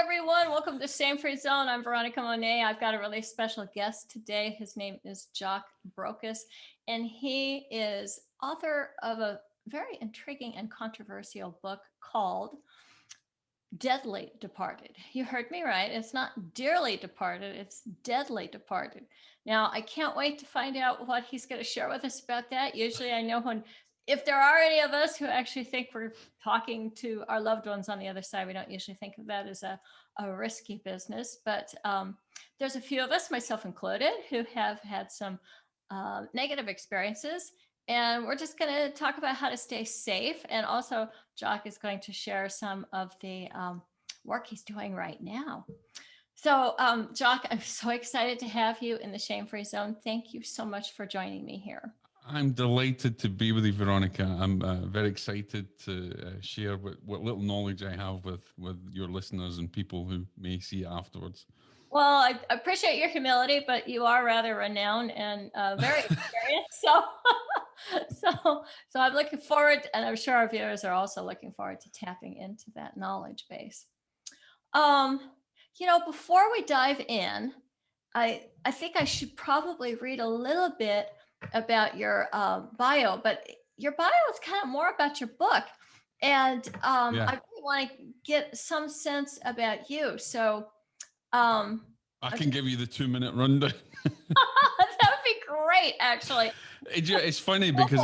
everyone. Welcome to Same Free Zone. I'm Veronica Monet. I've got a really special guest today. His name is Jock Brocas, and he is author of a very intriguing and controversial book called Deadly Departed. You heard me right. It's not dearly departed, it's deadly departed. Now, I can't wait to find out what he's going to share with us about that. Usually I know if there are any of us who actually think we're talking to our loved ones on the other side, we don't usually think of that as a risky business. But there's a few of us, myself included, who have had some negative experiences. And we're just going to talk about how to stay safe. And also, Jock is going to share some of the work he's doing right now. So, Jock, I'm so excited to have you in the Shame Free Zone. Thank you so much for joining me here. I'm delighted to be with you, Veronica. I'm very excited to share what little knowledge I have with your listeners and people who may see it afterwards. Well, I appreciate your humility, but you are rather renowned and very experienced. So I'm looking forward, and I'm sure our viewers are also looking forward to tapping into that knowledge base. Before we dive in, I think I should probably read a little bit about your bio, but your bio is kind of more about your book. And I really want to get some sense about you. So I can give you the 2-minute rundown. That would be great, actually. It's funny because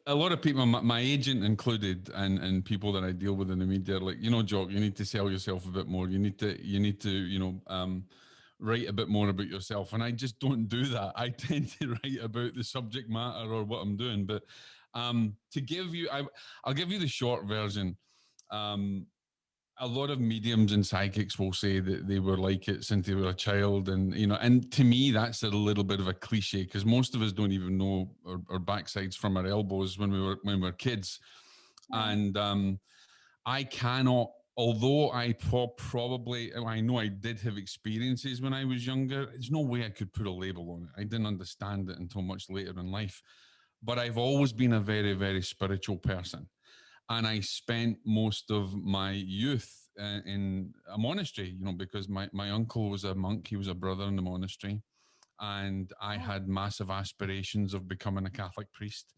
a lot of people, my agent included, and people that I deal with in the media are like, Jock, you need to sell yourself a bit more. You need to write a bit more about yourself. And I just don't do that. I tend to write about the subject matter or what I'm doing. But to give you, I'll give you the short version. A lot of mediums and psychics will say that they were like it since they were a child. And to me, that's a little bit of a cliche because most of us don't even know our backsides from our elbows when we were kids. And I cannot, although I know I did have experiences when I was younger, there's no way I could put a label on it. I didn't understand it until much later in life. But I've always been a very, very spiritual person. And I spent most of my youth in a monastery, because my uncle was a monk. He was a brother in the monastery. And I had massive aspirations of becoming a Catholic priest.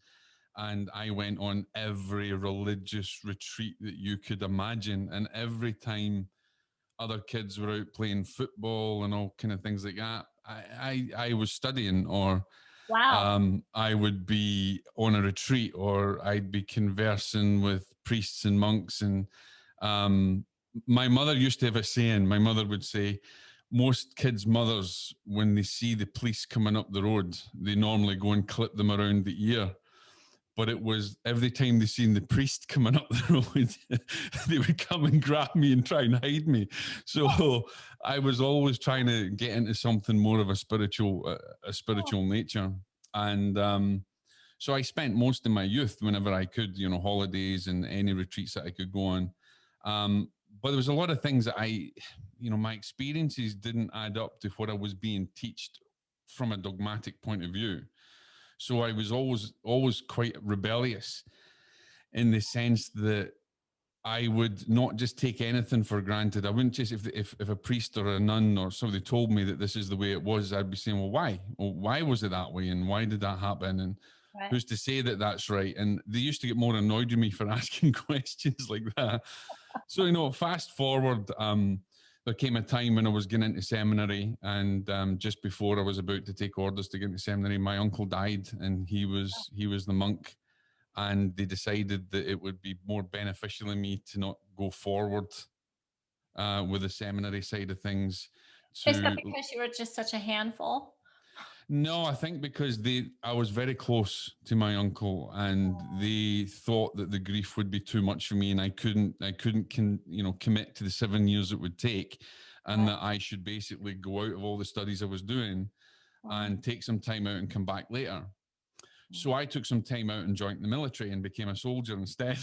And I went on every religious retreat that you could imagine. And every time other kids were out playing football and all kind of things like that, I was studying or... Wow. I would be on a retreat or I'd be conversing with priests and monks. And my mother used to have a saying. My mother would say, most kids' mothers, when they see the police coming up the road, they normally go and clip them around the ear. But it was every time they seen the priest coming up the road, they would come and grab me and try and hide me. So I was always trying to get into something more of a spiritual nature. And so I spent most of my youth, whenever I could, holidays and any retreats that I could go on. But there was a lot of things that my experiences didn't add up to what I was being taught from a dogmatic point of view. So I was always quite rebellious in the sense that I would not just take anything for granted. I wouldn't just, if a priest or a nun or somebody told me that this is the way it was, I'd be saying, well, why? Well, why was it that way? And why did that happen? And who's to say that that's right? And they used to get more annoyed with me for asking questions like that. So, fast forward, there came a time when I was getting into seminary, and just before I was about to take orders to get into seminary, my uncle died, and he was the monk, and they decided that it would be more beneficial in me to not go forward with the seminary side of things. Is that because you were just such a handful? No, I think because I was very close to my uncle, and they thought that the grief would be too much for me, and I couldn't commit to the 7 years it would take, and that I should basically go out of all the studies I was doing and take some time out and come back later. So I took some time out and joined the military and became a soldier instead.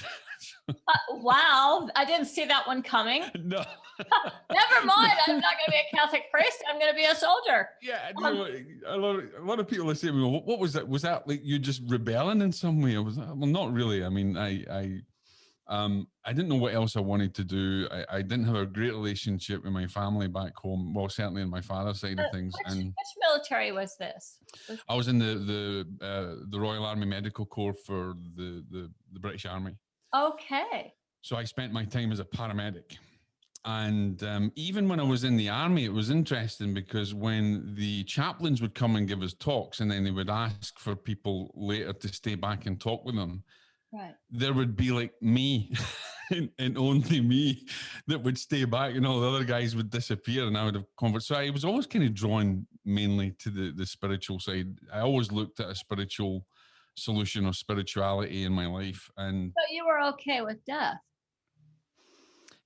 Wow. I didn't see that one coming. No. Never mind. I'm not going to be a Catholic priest. I'm going to be a soldier. Yeah. A lot of people are saying, well, what was that? Was that like you just rebelling in some way? Well, not really. I mean, I I didn't know what else I wanted to do. I didn't have a great relationship with my family back home. Well, certainly on my father's side of things. And Which military was this? I was in the Royal Army Medical Corps for the British Army. Okay. So I spent my time as a paramedic. And even when I was in the army, it was interesting because when the chaplains would come and give us talks, and then they would ask for people later to stay back and talk with them, Right. there would be like me and only me that would stay back, and all the other guys would disappear, and I would have comfort. So I was always kind of drawn mainly to the spiritual side. I always looked at a spiritual solution or spirituality in my life. And So you were okay with death?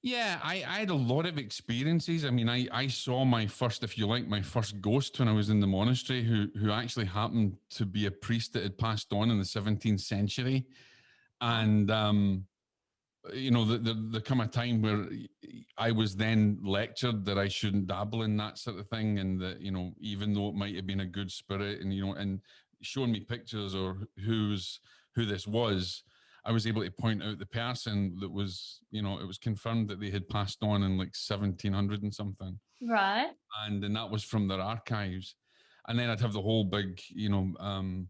yeah, I had a lot of experiences. I mean, I saw my first, if you like, my first ghost when I was in the monastery, who actually happened to be a priest that had passed on in the 17th century. And you know, there come a time where I was then lectured that I shouldn't dabble in that sort of thing, and that, you know, even though it might have been a good spirit, and you know, and showing me pictures or who this was, I was able to point out the person that was, you know, it was confirmed that they had passed on in like 1700 and something, Right. and then that was from their archives, and then I'd have the whole big, you know,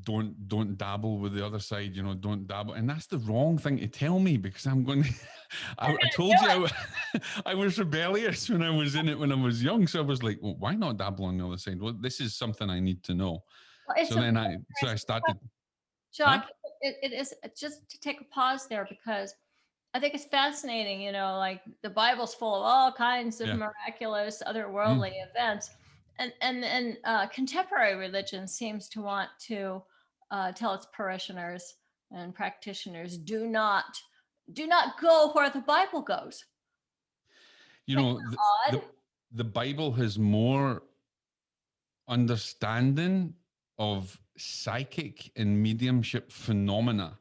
don't dabble with the other side, you know, don't dabble. And that's the wrong thing to tell me, because I'm going to, I told you I was rebellious when I was in it when I was young. So I was like, well, why not dabble on the other side? Well, this is something I need to know. Well, it's So then I started. Huh? Jock, it is just to take a pause there, because I think it's fascinating, you know, like the Bible's full of all kinds of miraculous, otherworldly events. And contemporary religion seems to want to tell its parishioners and practitioners, do not go where the Bible goes. You know, the Bible has more understanding of psychic and mediumship phenomena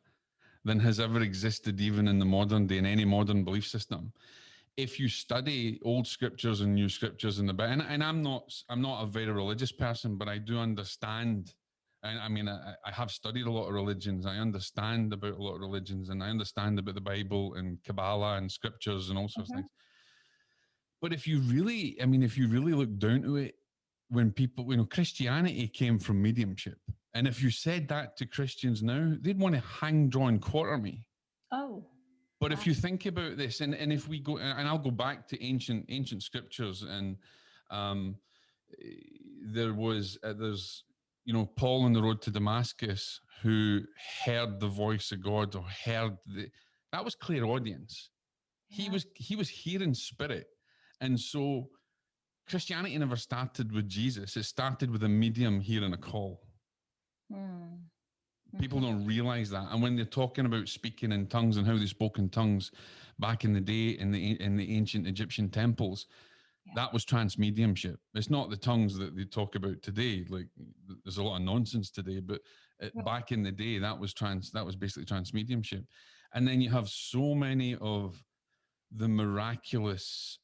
than has ever existed, even in the modern day, in any modern belief system. If you study old scriptures and new scriptures in the Bible, and I'm not a very religious person, but I do understand. And I mean, I have studied a lot of religions. I understand about a lot of religions, and I understand about the Bible and Kabbalah and scriptures and all sorts of things. But if you really, I mean, if you really look down to it, when people, you know, Christianity came from mediumship. And if you said that to Christians now, they'd want to hang, draw, and quarter me. Oh. But if you think about this, and if we go, and I'll go back to ancient scriptures, and there's, you know, Paul on the road to Damascus, who heard the voice of God, or heard that was clairaudience. Yeah. He was hearing spirit. And so Christianity never started with Jesus. It started with a medium hearing a call. People don't realize that. And when they're talking about speaking in tongues and how they spoke in tongues back in the day in the ancient Egyptian temples, that was transmediumship. It's not the tongues that they talk about today. Like, there's a lot of nonsense today, but back in the day, that was basically transmediumship. And then you have so many of the miraculous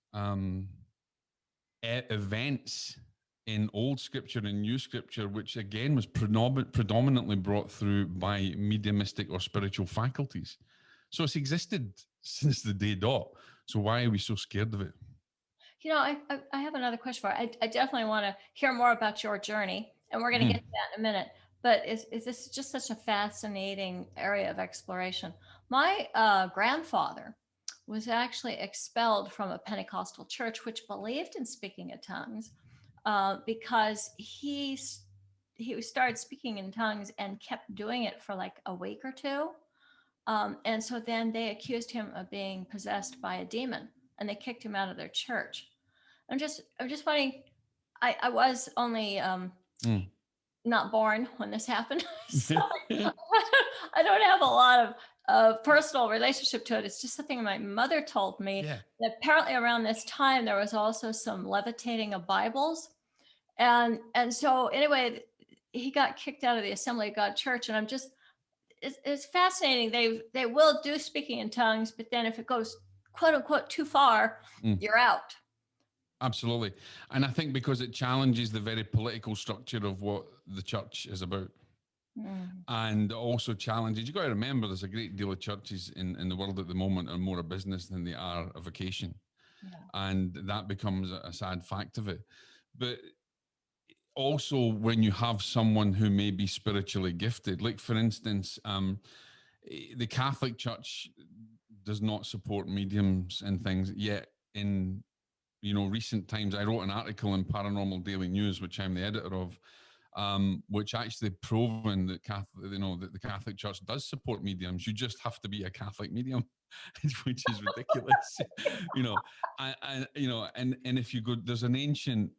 events in old scripture and new scripture, which again was predominantly brought through by mediumistic or spiritual faculties. So it's existed since the day dot. So why are we so scared of it? You know, I have another question for you. I definitely want to hear more about your journey, and we're going to get to that in a minute. But is this just such a fascinating area of exploration? My grandfather was actually expelled from a Pentecostal church which believed in speaking in tongues, because he started speaking in tongues and kept doing it for like a week or two. And so then they accused him of being possessed by a demon, and they kicked him out of their church. I'm just wondering. I was only not born when this happened, so I don't have a lot of personal relationship to it. It's just something my mother told me. Yeah. That apparently around this time there was also some levitating of Bibles, and so anyway, he got kicked out of the Assembly of God Church, and I'm just it's fascinating. They will do speaking in tongues, but then if it goes quote unquote too far, you're out. Absolutely. And I think because it challenges the very political structure of what the church is about. Mm. and also challenges. You've got to remember there's a great deal of churches in the world at the moment are more a business than they are a vocation. Yeah. And that becomes a sad fact of it. But also when you have someone who may be spiritually gifted, like for instance, the Catholic Church does not support mediums and things yet. In recent times, I wrote an article in Paranormal Daily News, which I'm the editor of, which actually proven that that the Catholic Church does support mediums. You just have to be a Catholic medium, which is ridiculous. you know, and if you go, there's an ancient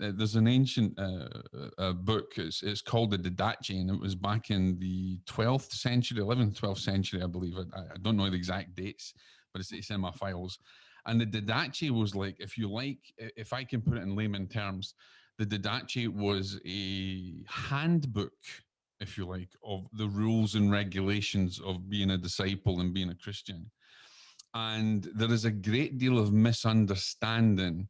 book. It's called the Didache, and it was back in the 12th century, 11th, 12th century, I believe. I don't know the exact dates, but it's in my files. And the Didache was like, if I can put it in layman terms, the Didache was a handbook, if you like, of the rules and regulations of being a disciple and being a Christian. And there is a great deal of misunderstanding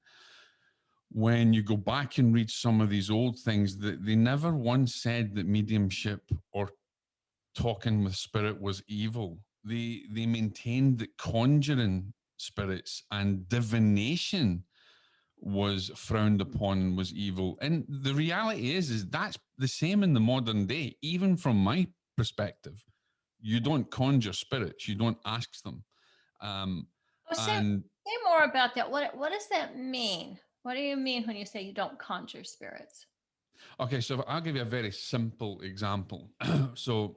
when you go back and read some of these old things, that they never once said that mediumship or talking with spirit was evil. They maintained that conjuring spirits and divination was frowned upon, was evil. And the reality is that's the same in the modern day. Even from my perspective, you don't conjure spirits, you don't ask them. Oh, And say more about that. What does that mean? What do you mean when you say you don't conjure spirits? okay, so I'll give you a very simple example. So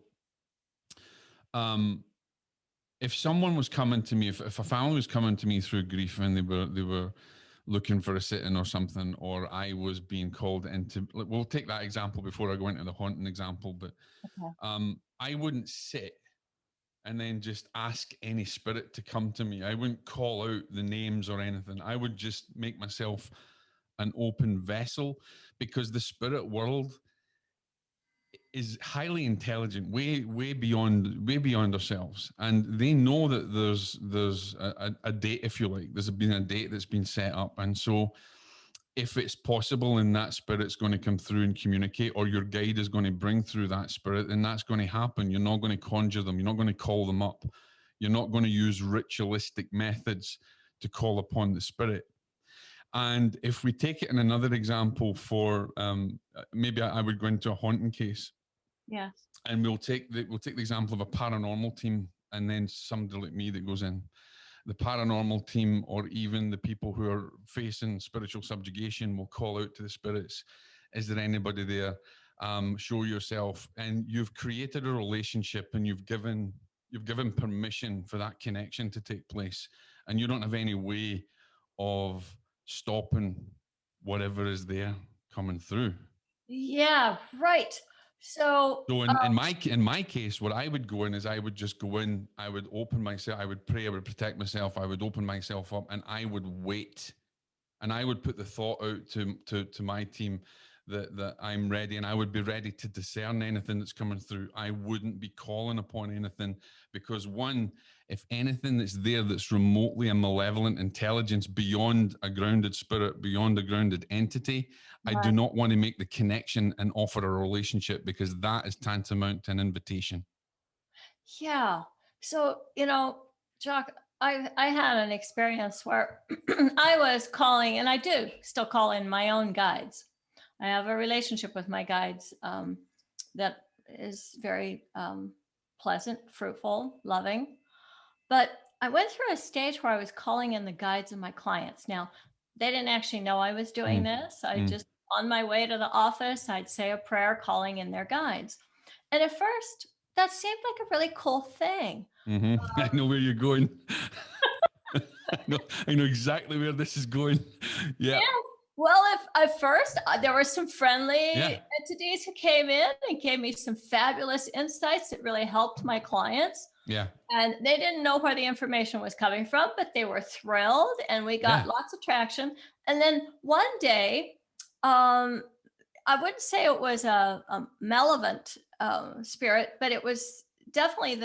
if someone was coming to me, if a family was coming to me through grief and they were looking for a sit-in or something, or I was being called into, we'll take that example before I go into the haunting example, but Okay. I wouldn't sit and then just ask any spirit to come to me. I wouldn't call out the names or anything. I would just make myself an open vessel, because the spirit world is highly intelligent, way beyond ourselves, and they know that there's a date, if you like. There's been a date that's been set up, and so if it's possible and that spirit's going to come through and communicate, or your guide is going to bring through that spirit, then that's going to happen. You're not going to conjure them. You're not going to call them up. You're not going to use ritualistic methods to call upon the spirit. And if we take it in another example for maybe I would go into a haunting case. Yes. And we'll take the example of a paranormal team, and then somebody like me that goes in. The paranormal team, or even the people who are facing spiritual subjugation, will call out to the spirits, is there anybody there? Show yourself. And you've created a relationship, and you've given permission for that connection to take place, and you don't have any way of stopping whatever is there coming through. Yeah, right. So, So in my case, what I would go in is I would just go in, I would open myself, I would pray, I would protect myself, I would open myself up, and I would wait. And I would put the thought out to my team that I'm ready, and I would be ready to discern anything that's coming through. I wouldn't be calling upon anything, because one, if anything that's there that's remotely a malevolent intelligence beyond a grounded spirit, beyond a grounded entity, I do right. not want to make the connection and offer a relationship, because that is tantamount to an invitation. Yeah. So, Jock, I had an experience where I was calling, and I do still call in my own guides. I have a relationship with my guides that is very pleasant, fruitful, loving. But I went through a stage where I was calling in the guides of my clients. Now, they didn't actually know I was doing this. I just, on my way to the office, I'd say a prayer calling in their guides. And at first, that seemed like a really cool thing. I know where you're going. I know exactly where this is going. Yeah. Yeah. Well, if at first there were some friendly Yeah. entities who came in and gave me some fabulous insights that really helped my clients. Yeah. And they didn't know where the information was coming from, but they were thrilled, and we got lots of traction. And then one day, I wouldn't say it was a malevolent spirit, but it was definitely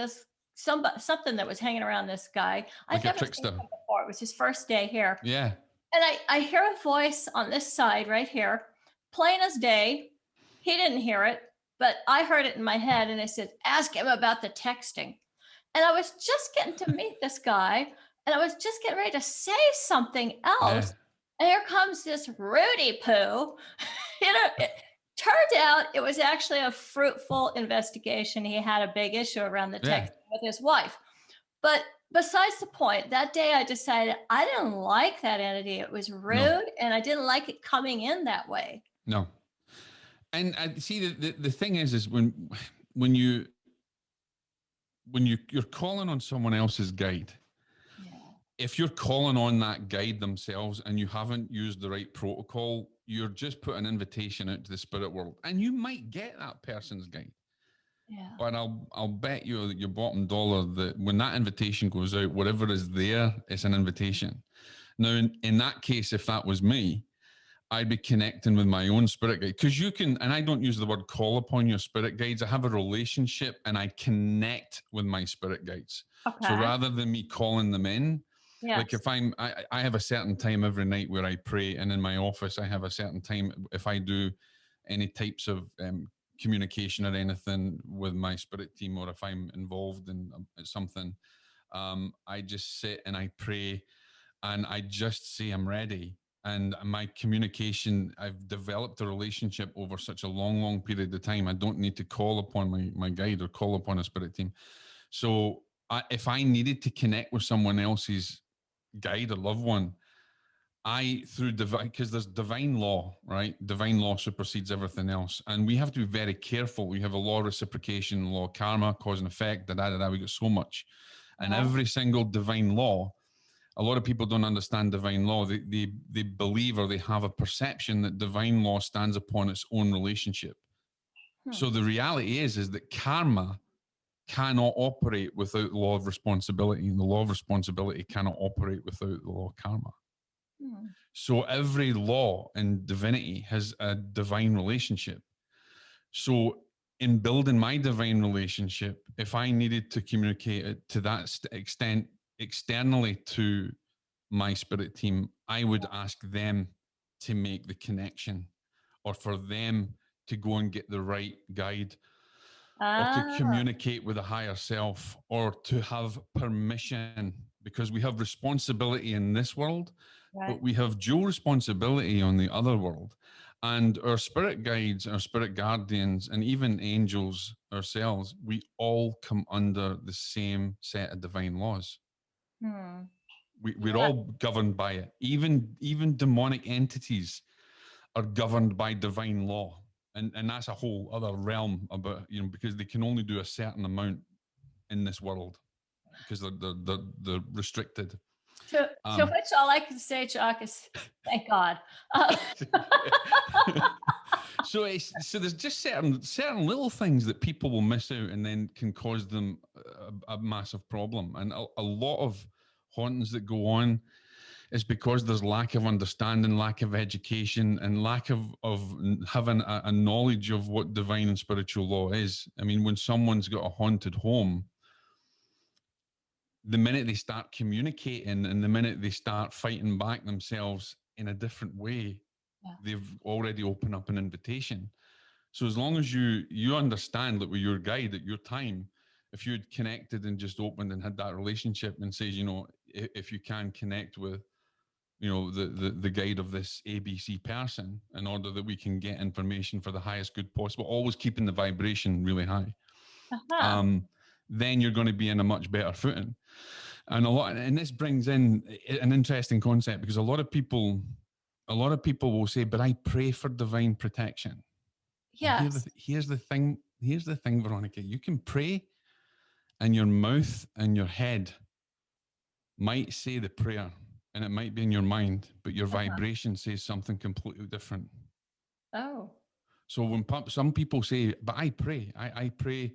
something that was hanging around this guy. Like I'd a never seen trickster. him before. It was his first day here. Yeah. And I hear a voice on this side right here, plain as day. He didn't hear it, but I heard it in my head and I said, ask him about the texting. And I was just getting to meet this guy and I was just getting ready to say something Yeah. else. And here comes this Rudy poo. It turned out it was actually a fruitful investigation. He had a big issue around the Yeah. text with his wife. But besides the point, that day I decided I didn't like that entity. It was rude No. and I didn't like it coming in that way. No. And I see the thing is when you you're calling on someone else's guide, Yeah. if you're calling on that guide themselves and you haven't used the right protocol, you're just putting an invitation out to the spirit world, and you might get that person's guide. Yeah. But I'll bet you your bottom dollar that when that invitation goes out, whatever is there, it's an invitation. Now, in that case, if that was me, I'd be connecting with my own spirit guide, because you can, and I don't use the word call upon your spirit guides. I have a relationship and I connect with my spirit guides. So Okay. rather than me calling them in, like Yes. if I have a certain time every night where I pray, and in my office I have a certain time if I do any types of communication or anything with my spirit team, or if I'm involved in something, I just sit and I pray, and I just say I'm ready. And my communication, I've developed a relationship over such a long period of time. I don't need to call upon my guide or call upon a spirit team. So if I needed to connect with someone else's guide or loved one, I through divine, because there's divine law, right? Divine law supersedes everything else, and we have to be very careful. We have a law of reciprocation, law of karma, cause and effect. We got so much, and Uh-huh. every single divine law. A lot of people don't understand divine law. They believe, or they have a perception that divine law stands upon its own relationship. Hmm. So the reality is that karma cannot operate without the law of responsibility, and the law of responsibility cannot operate without the law of karma. Hmm. So every law in divinity has a divine relationship. So in building my divine relationship, if I needed to communicate it to that extent externally to my spirit team, I would ask them to make the connection, or for them to go and get the right guide, or to Ah, communicate with a higher self, or to have permission, because we have responsibility in this world, right. but we have dual responsibility on the other world. And our spirit guides, our spirit guardians, and even angels ourselves, we all come under the same set of divine laws. Hmm. We're Yeah. all governed by it. Even demonic entities are governed by divine law. And that's a whole other realm about, because they can only do a certain amount in this world, because they're restricted. To Um, which all I can say, Jock, is thank God. Uh, so there's just certain little things that people will miss out, and then can cause them a massive problem. And a lot of hauntings that go on is because there's lack of understanding, lack of education, and lack of having a knowledge of what divine and spiritual law is. I mean, when someone's got a haunted home, the minute they start communicating and the minute they start fighting back themselves in a different way, yeah. they've already opened up an invitation. So as long as you understand that with your guide at your time, if you had connected and just opened and had that relationship and says, if you can connect with, the guide of this ABC person, in order that we can get information for the highest good possible, always keeping the vibration really high, Uh-huh. um, then you're going to be in a much better footing. And this brings in an interesting concept, because a lot of people will say, but I pray for divine protection. Well, Yes. here's the thing, Veronica. You can pray, and your mouth and your head might say the prayer, and it might be in your mind, but your Uh-huh. vibration says something completely different. Oh, So when some people say, but I pray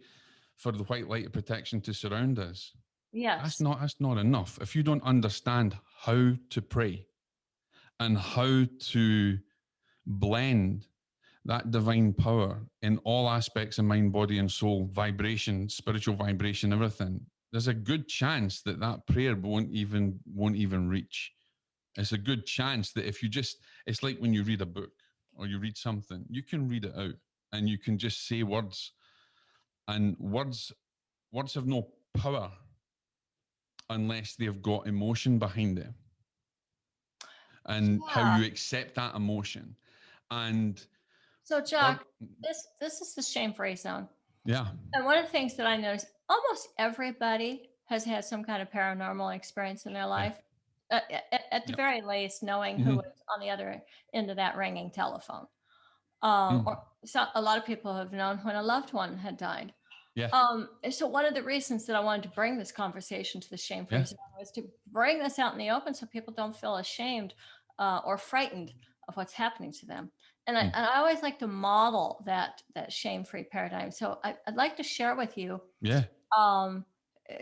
for the white light of protection to surround us, yes. that's not enough. If you don't understand how to pray and how to blend that divine power in all aspects of mind, body, and soul, vibration, spiritual vibration, everything, there's a good chance that that prayer won't even reach. It's a good chance that if you just, it's like when you read a book or you read something, you can read it out and you can just say words, and words have no power unless they've got emotion behind it, and how Yeah. you accept that emotion. And So, word, Jock, this is the shame-free zone. yeah, And one of the things that I noticed, almost everybody has had some kind of paranormal experience in their yeah, life. At the yep, very least, knowing who mm-hmm, was on the other end of that ringing telephone. mm, Or so, a lot of people have known when a loved one had died. yeah, And so one of the reasons that I wanted to bring this conversation to the shame-free yeah, zone was to bring this out in the open so people don't feel ashamed or frightened of what's happening to them. And mm, I always like to model that shame-free paradigm. So I'd like to share with you yeah, um,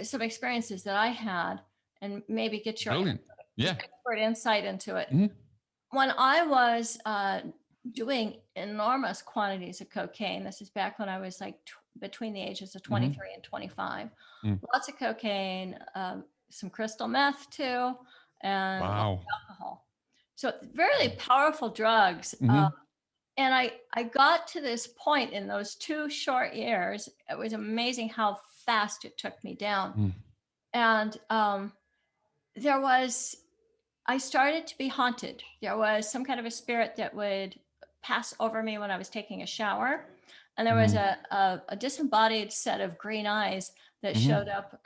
some experiences that I had and maybe get your brilliant, yeah, expert insight into it. mm-hmm, When I was doing enormous quantities of cocaine, this is back when I was like between the ages of mm-hmm, 23 and 25, mm. lots of cocaine, some crystal meth too, and lots Wow, of alcohol. So very powerful drugs. mm-hmm, And I got to this point in those 2 short years. It was amazing how fast it took me down. mm, And there was I started to be haunted. There was some kind of a spirit that would pass over me when I was taking a shower. And there was mm, a disembodied set of green eyes that mm-hmm, showed up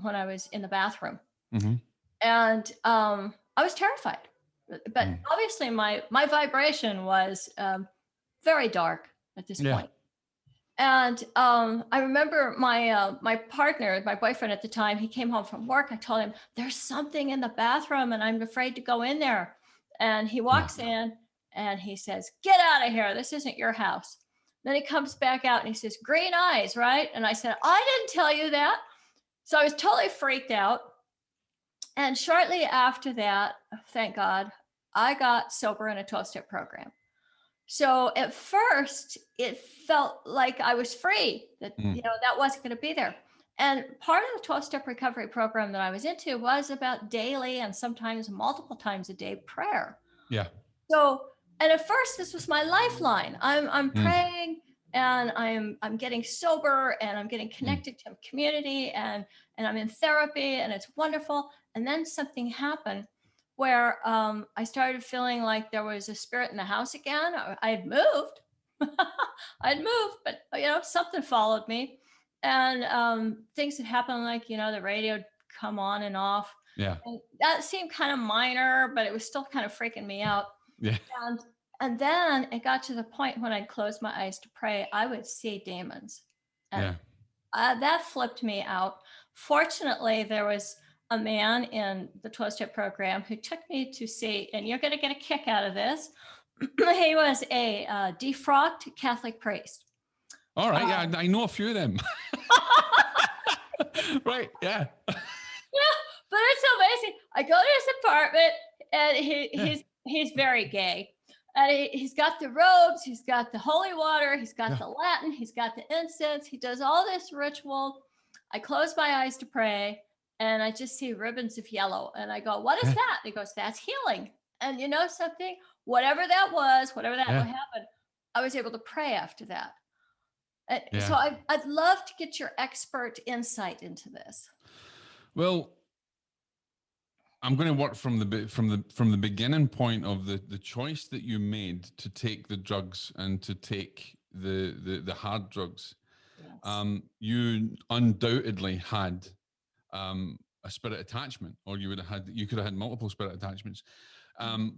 when I was in the bathroom. mm-hmm, And I was terrified. But mm. obviously, my vibration was very dark at this Yeah, point. And I remember my partner, my boyfriend at the time, he came home from work. I told him, there's something in the bathroom and I'm afraid to go in there. And he yeah, walks in and he says, get out of here. This isn't your house. Then he comes back out and he says, green eyes, right? And I said, I didn't tell you that. So I was totally freaked out. And shortly after that, thank God, I got sober in a 12-step program. So at first, it felt like I was free, that mm, that wasn't going to be there. And part of the 12-step recovery program that I was into was about daily and sometimes multiple times a day prayer. yeah, So, and at first, this was my lifeline. I'm mm, praying and I'm getting sober and I'm getting mm, connected to a community and I'm in therapy and it's wonderful. And then something happened where I started feeling like there was a spirit in the house again. I had moved, I'd moved, but something followed me, and things that happened, like the radio would come on and off, yeah, and that seemed kind of minor, but it was still kind of freaking me out. yeah, And and then it got to the point when I'd close my eyes to pray, I would see demons, and yeah, that flipped me out. Fortunately, there was a man in the 12-step program who took me to see, and you're going to get a kick out of this. He was a defrocked Catholic priest. all right, yeah, Um, I know a few of them. Right, yeah, yeah, but it's amazing. I go to his apartment, and yeah, he's very gay. And he's got the robes, he's got the holy water, he's got yeah, the Latin, he's got the incense, he does all this ritual. I close my eyes to pray, and I just see ribbons of yellow. And I go, what is yeah, that? And he goes, that's healing. And you know something? Whatever that was, whatever that yeah, happened, I was able to pray after that. So yeah. I'd love to get your expert insight into this. Well, I'm going to work from the beginning point of the choice that you made to take the drugs and to take the hard drugs. Yes. You undoubtedly had a spirit attachment, or you could have had multiple spirit attachments.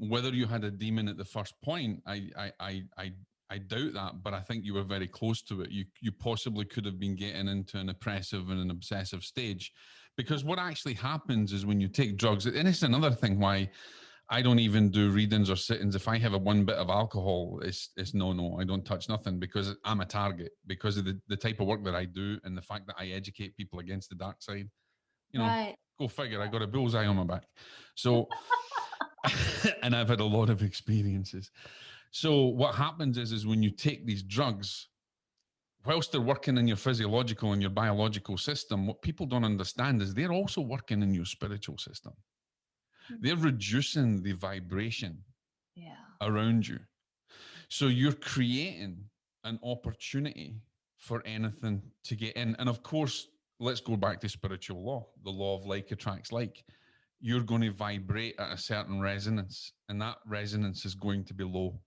Whether you had a demon at the first point, I doubt that, but I think you were very close to it. You possibly could have been getting into an oppressive and an obsessive stage, because what actually happens is when you take drugs, and it's another thing why I don't even do readings or sittings. If I have a one bit of alcohol, it's no, I don't touch nothing, because I'm a target, because of the type of work that I do and the fact that I educate people against the dark side. Right. Go figure. I got a bullseye on my back. So, and I've had a lot of experiences. So what happens is when you take these drugs, whilst they're working in your physiological and your biological system, what people don't understand is they're also working in your spiritual system. They're reducing the vibration Yeah. around you. So you're creating an opportunity for anything to get in. And of course, let's go back to spiritual law. The law of like attracts like. You're going to vibrate at a certain resonance, and that resonance is going to be low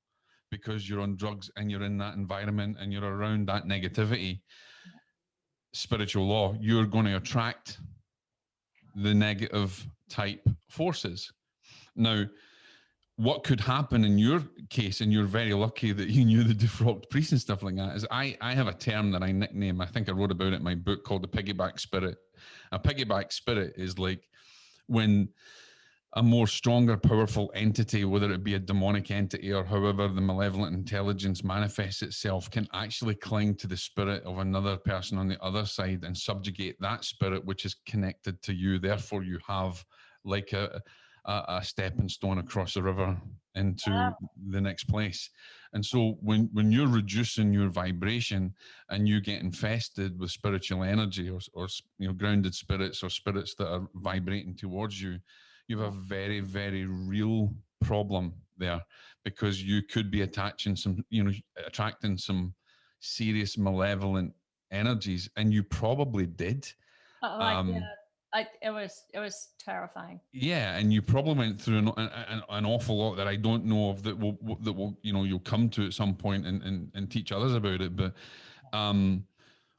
because you're on drugs and you're in that environment and you're around that negativity. Spiritual law, you're going to attract the negative type forces. Now, what could happen in your case, and you're very lucky that you knew the defrocked priest and stuff like that, is I have a term that I nickname, I think I wrote about it in my book, called the piggyback spirit. A piggyback spirit is like when a more stronger, powerful entity, whether it be a demonic entity or however the malevolent intelligence manifests itself, can actually cling to the spirit of another person on the other side and subjugate that spirit, which is connected to you. Therefore, you have like a stepping stone across the river into the next place. And so when you're reducing your vibration and you get infested with spiritual energy or grounded spirits or spirits that are vibrating towards you, you have a very, very real problem there, because you could be attracting some serious malevolent energies, and you probably did. Oh, I did. It was terrifying. Yeah, and you probably went through an awful lot that I don't know of, that will you'll come to at some point and teach others about it. But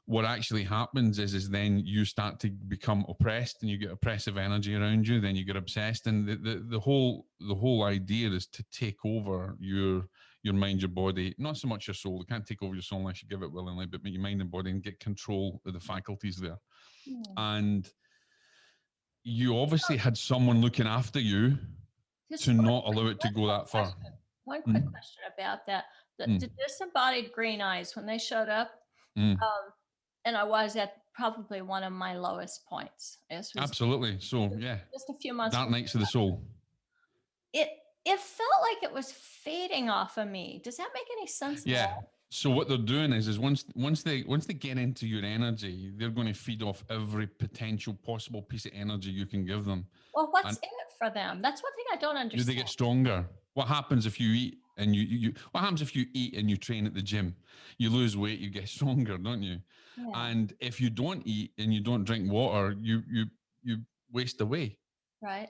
what actually happens is then you start to become oppressed, and you get oppressive energy around you. Then you get obsessed, and the whole idea is to take over your mind, your body, not so much your soul. You can't take over your soul unless you give it willingly, but your mind and body, and get control of the faculties there. And you obviously had someone looking after you to not allow it to go that far. One quick question about that. Did disembodied green eyes, when they showed up, and I was at probably one of my lowest points. Absolutely. So yeah, just a few months. Dark Nights of the Soul. It felt like it was fading off of me. Does that make any sense? Yeah. So what they're doing is once they get into your energy, they're going to feed off every potential possible piece of energy you can give them. Well, what's in it for them? That's one thing I don't understand. They get stronger. What happens if you eat and you what happens if you eat and you train at the gym? You lose weight, you get stronger, don't you? Yeah. And if you don't eat and you don't drink water, you waste away. Right.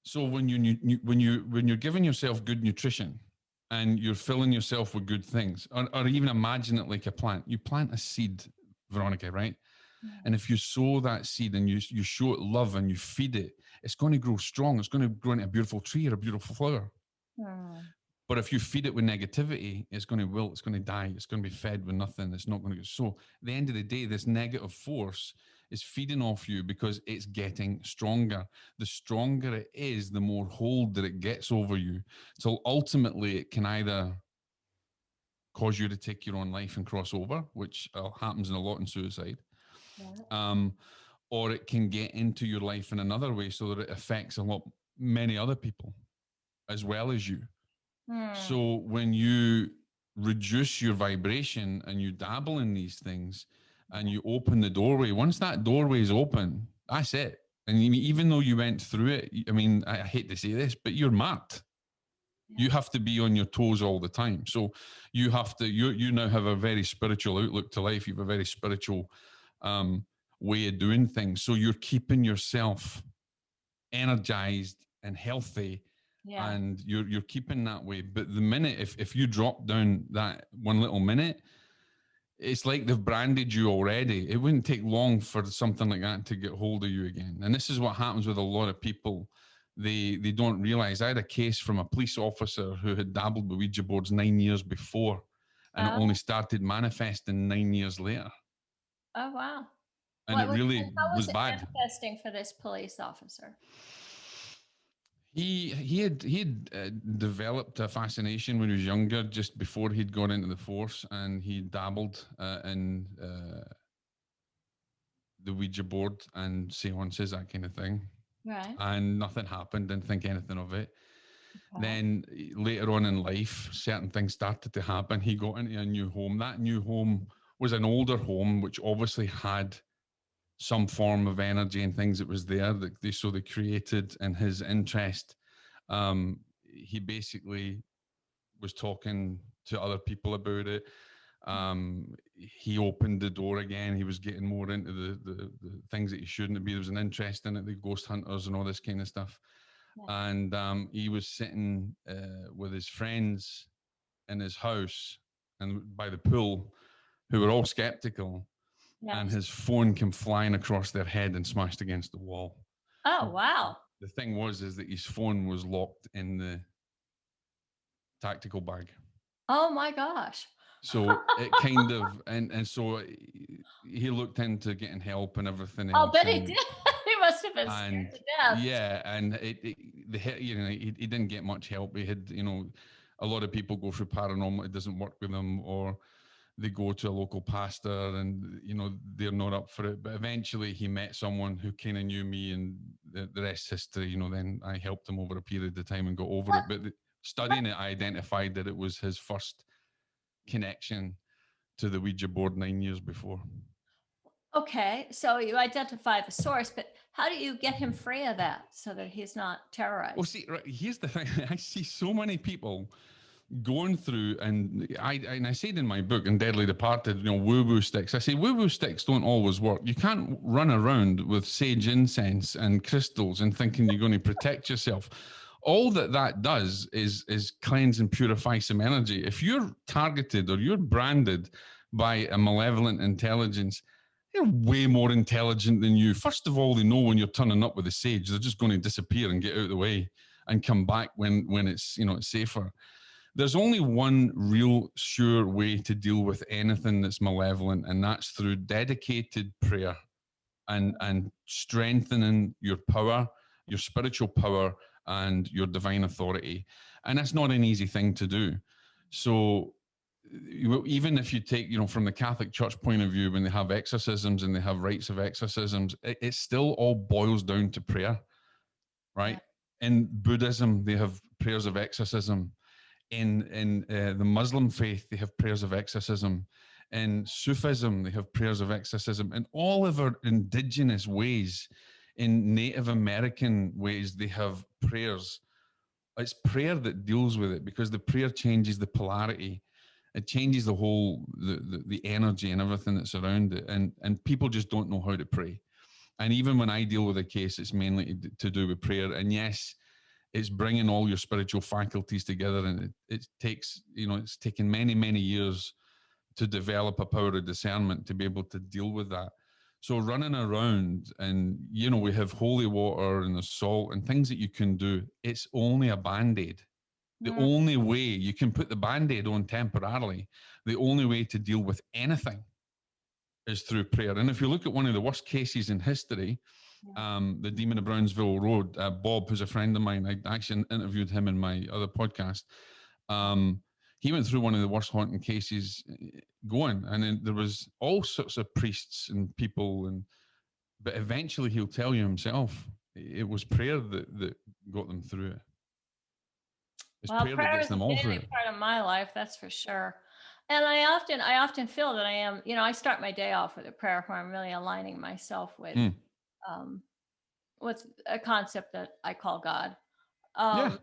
So when you're giving yourself good nutrition and you're filling yourself with good things, or even imagine it like a plant. You plant a seed, Veronica, right? Yeah. And if you sow that seed and you show it love and you feed it, it's going to grow strong. It's going to grow into a beautiful tree or a beautiful flower. But if you feed it with negativity, it's going to wilt, it's going to die, it's going to be fed with nothing, it's not going to go. So at the end of the day, this negative force is feeding off you because it's getting stronger. The stronger it is, the more hold that it gets over you. So ultimately, it can either cause you to take your own life and cross over, which happens a lot in suicide. Yeah. Or it can get into your life in another way so that it affects many other people as well as you. So when you reduce your vibration and you dabble in these things and you open the doorway, once that doorway is open, that's it. And even though you went through it, I mean, I hate to say this, but you're marked. You have to be on your toes all the time. So you have to, you now have a very spiritual outlook to life. You have a very spiritual way of doing things. So you're keeping yourself energized and healthy. Yeah. And you're keeping that way. But the minute, if you drop down that one little minute, it's like they've branded you already. It wouldn't take long for something like that to get hold of you again. And this is what happens with a lot of people. They don't realize. I had a case from a police officer who had dabbled with Ouija boards 9 years before, and it only started manifesting 9 years later. Oh, wow. And it really was bad. Manifesting for this police officer? He had developed a fascination when he was younger, just before he'd gone into the force, and he dabbled in the Ouija board and seances, that kind of thing. Right. And nothing happened, didn't think anything of it. Okay. Then later on in life, certain things started to happen. He got into a new home. That new home was an older home, which obviously had some form of energy and things that was there that they created in his interest. He basically was talking to other people about it. He opened the door again. He was getting more into the things that he shouldn't be. There was an interest in it, the ghost hunters and all this kind of stuff. Yeah. And he was sitting with his friends in his house and by the pool, who were all skeptical. And Yes. his phone came flying across their head and smashed against the wall. Oh, wow. The thing is that his phone was locked in the tactical bag. Oh my gosh. So it kind of, and so he looked into getting help and everything I'll else. bet he did. He must have been And scared to death. yeah, and he didn't get much help. He had, a lot of people go through paranormal, it doesn't work with them, or they go to a local pastor and they're not up for it. But eventually he met someone who kind of knew me, and the rest history. Then I helped him over a period of time and got over it. But studying it, I identified that it was his first connection to the Ouija board 9 years before. Okay, so you identify the source, but how do you get him free of that so that he's not terrorized? Well, see, right, here's the thing. I see so many people going through, and I said in my book, in Deadly Departed, woo-woo sticks. I say woo-woo sticks don't always work. You can't run around with sage incense and crystals and thinking you're going to protect yourself. All that does is cleanse and purify some energy. If you're targeted or you're branded by a malevolent intelligence, they're way more intelligent than you. First of all, they know when you're turning up with a sage, they're just going to disappear and get out of the way and come back when it's it's safer. There's only one real sure way to deal with anything that's malevolent, and that's through dedicated prayer and strengthening your power, your spiritual power, and your divine authority. And that's not an easy thing to do. So even if you take, from the Catholic Church point of view, when they have exorcisms and they have rites of exorcisms, it still all boils down to prayer, right? Yeah. In Buddhism, they have prayers of exorcism. In the Muslim faith, they have prayers of exorcism. In Sufism, they have prayers of exorcism. In all of our indigenous ways, in Native American ways, they have prayers. It's prayer that deals with it, because the prayer changes the polarity. It changes the whole, the energy and everything that's around it. And people just don't know how to pray. And even when I deal with a case, it's mainly to do with prayer. And yes, it's bringing all your spiritual faculties together, and it takes, it's taken many, many years to develop a power of discernment to be able to deal with that. So running around and, we have holy water and the salt and things that you can do. It's only a Band-Aid. The only way you can put the Band-Aid on temporarily, the only way to deal with anything is through prayer. And if you look at one of the worst cases in history, the Demon of Brownsville Road, Bob, who's a friend of mine, I actually interviewed him in my other podcast. He went through one of the worst haunting cases going, and then there was all sorts of priests and people, but eventually he'll tell you himself, it was prayer that got them through it. It's prayer that gets them all through it. Part of my life, that's for sure. And I often feel that I am, I start my day off with a prayer where I'm really aligning myself with a concept that I call God. I'm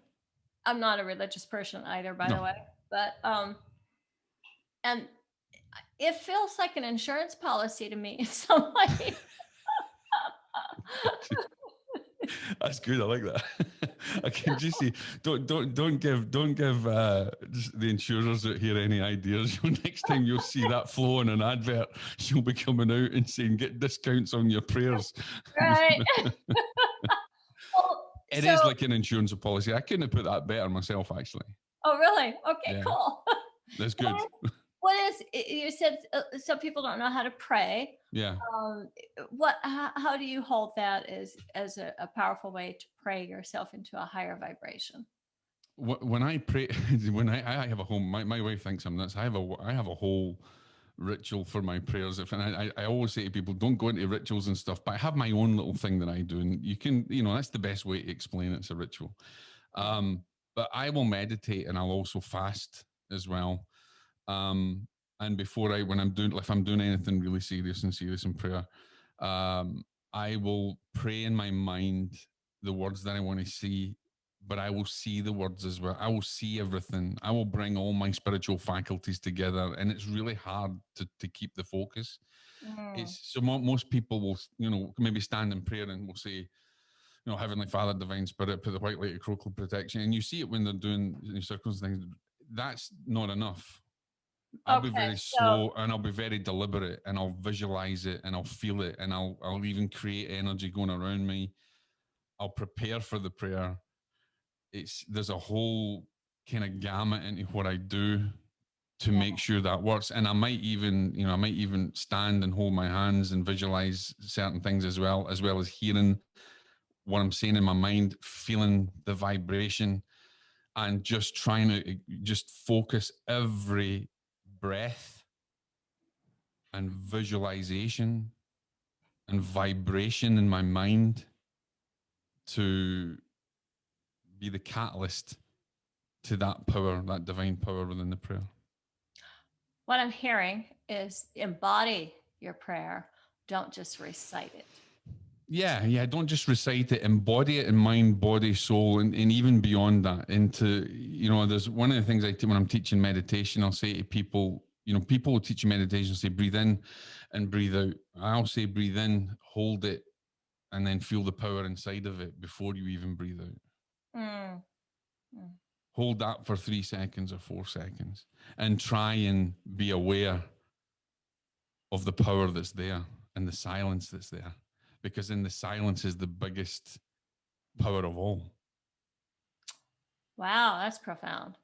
not a religious person either, by the way, but and it feels like an insurance policy to me in some way. That's good. I like that. I can just see. Don't give the insurers out here any ideas. Next time you'll see that flow on an advert, she'll be coming out and saying get discounts on your prayers. Right. It is like an insurance policy. I couldn't have put that better myself, actually. Oh, really? Okay, cool. That's good. What is, you said some people don't know how to pray. Yeah. How do you hold that as a powerful way to pray yourself into a higher vibration? When I pray, when I have a whole, my wife thinks I'm nuts. I have a whole ritual for my prayers. And I always say to people, don't go into rituals and stuff, but I have my own little thing that I do. And you can, that's the best way to explain it. It's a ritual. But I will meditate, and I'll also fast as well. And before if I'm doing anything really serious in prayer, I will pray in my mind the words that I want to see but I will see the words as well. I will see everything. I will bring all my spiritual faculties together, and it's really hard to keep the focus. Mm. It's so most people will, maybe stand in prayer and will say, Heavenly Father, Divine Spirit, put the white light of crocal protection. And you see it when they're doing circles and things. That's not enough. I'll be Okay, very so slow and I'll be very deliberate and I'll visualize it and I'll feel it and I'll even create energy going around me. I'll prepare for the prayer. There's a whole kind of gamut into what I do to yeah. make sure that works. And I might even stand and hold my hands and visualize certain things as well as hearing what I'm saying in my mind, feeling the vibration, and just trying to just focus every breath and visualization and vibration in my mind to be the catalyst to that power, that divine power within the prayer. What I'm hearing is embody your prayer. Don't just recite it. Yeah. Don't just recite it, embody it in mind, body, soul, and even beyond that. Into, there's one of the things when I'm teaching meditation, I'll say to people, people will teach you meditation, say breathe in and breathe out. I'll say breathe in, hold it, and then feel the power inside of it before you even breathe out. Mm. Mm. Hold that for 3 seconds or 4 seconds and try and be aware of the power that's there and the silence that's there. Because in the silence is the biggest power of all. Wow, that's profound.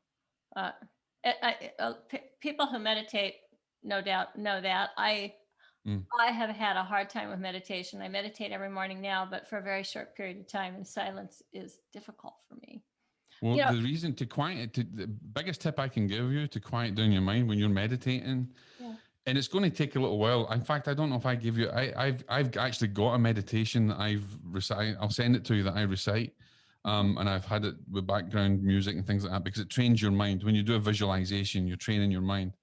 Uh, People who meditate, no doubt, know that. I have had a hard time with meditation. I meditate every morning now, but for a very short period of time, and silence is difficult for me. Well, the reason to quiet, the biggest tip I can give you to quiet down your mind when you're meditating, yeah. and it's going to take a little while. In fact, I don't know if I give you. I've actually got a meditation that I've recite. I'll send it to you that I recite, and I've had it with background music and things like that because it trains your mind. When you do a visualization, you're training your mind.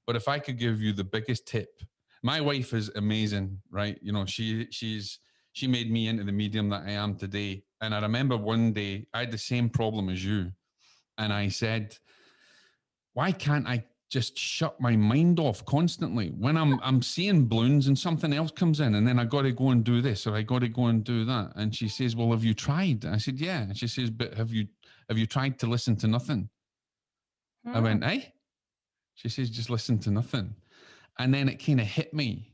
But if I could give you the biggest tip, my wife is amazing, right? She made me into the medium that I am today. And I remember one day I had the same problem as you, and I said, why can't I just shut my mind off constantly when I'm seeing balloons and something else comes in and then I got to go and do this or I got to go and do that? And she says, well, have you tried? I said, yeah. And she says, but have you tried to listen to nothing? I went, eh? She says, just listen to nothing. And then it kind of hit me.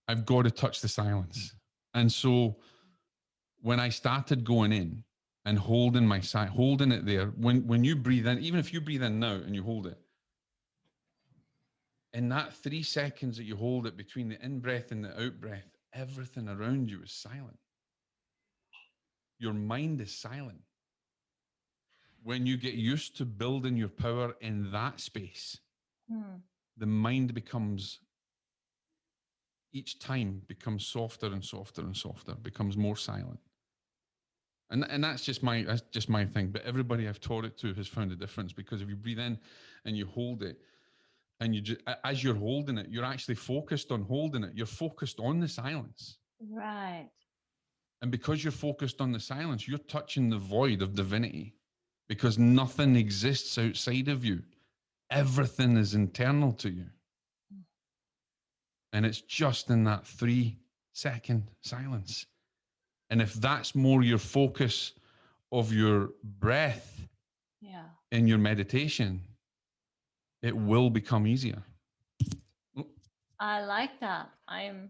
I've got to touch the silence. And so when I started going in and holding holding it there, when you breathe in, even if you breathe in now and you hold it, in that 3 seconds that you hold it between the in breath and the out breath, everything around you is silent. Your mind is silent. When you get used to building your power in that space, the mind each time becomes softer and softer and softer, becomes more silent. And that's just my thing. But everybody I've taught it to has found a difference because if you breathe in and you hold it, and you just as you're holding it, you're actually focused on holding it. You're focused on the silence. Right. And because you're focused on the silence, you're touching the void of divinity because nothing exists outside of you. Everything is internal to you. And it's just in that 3-second silence. And if that's more your focus of your breath in your meditation, it will become easier. I like that. I'm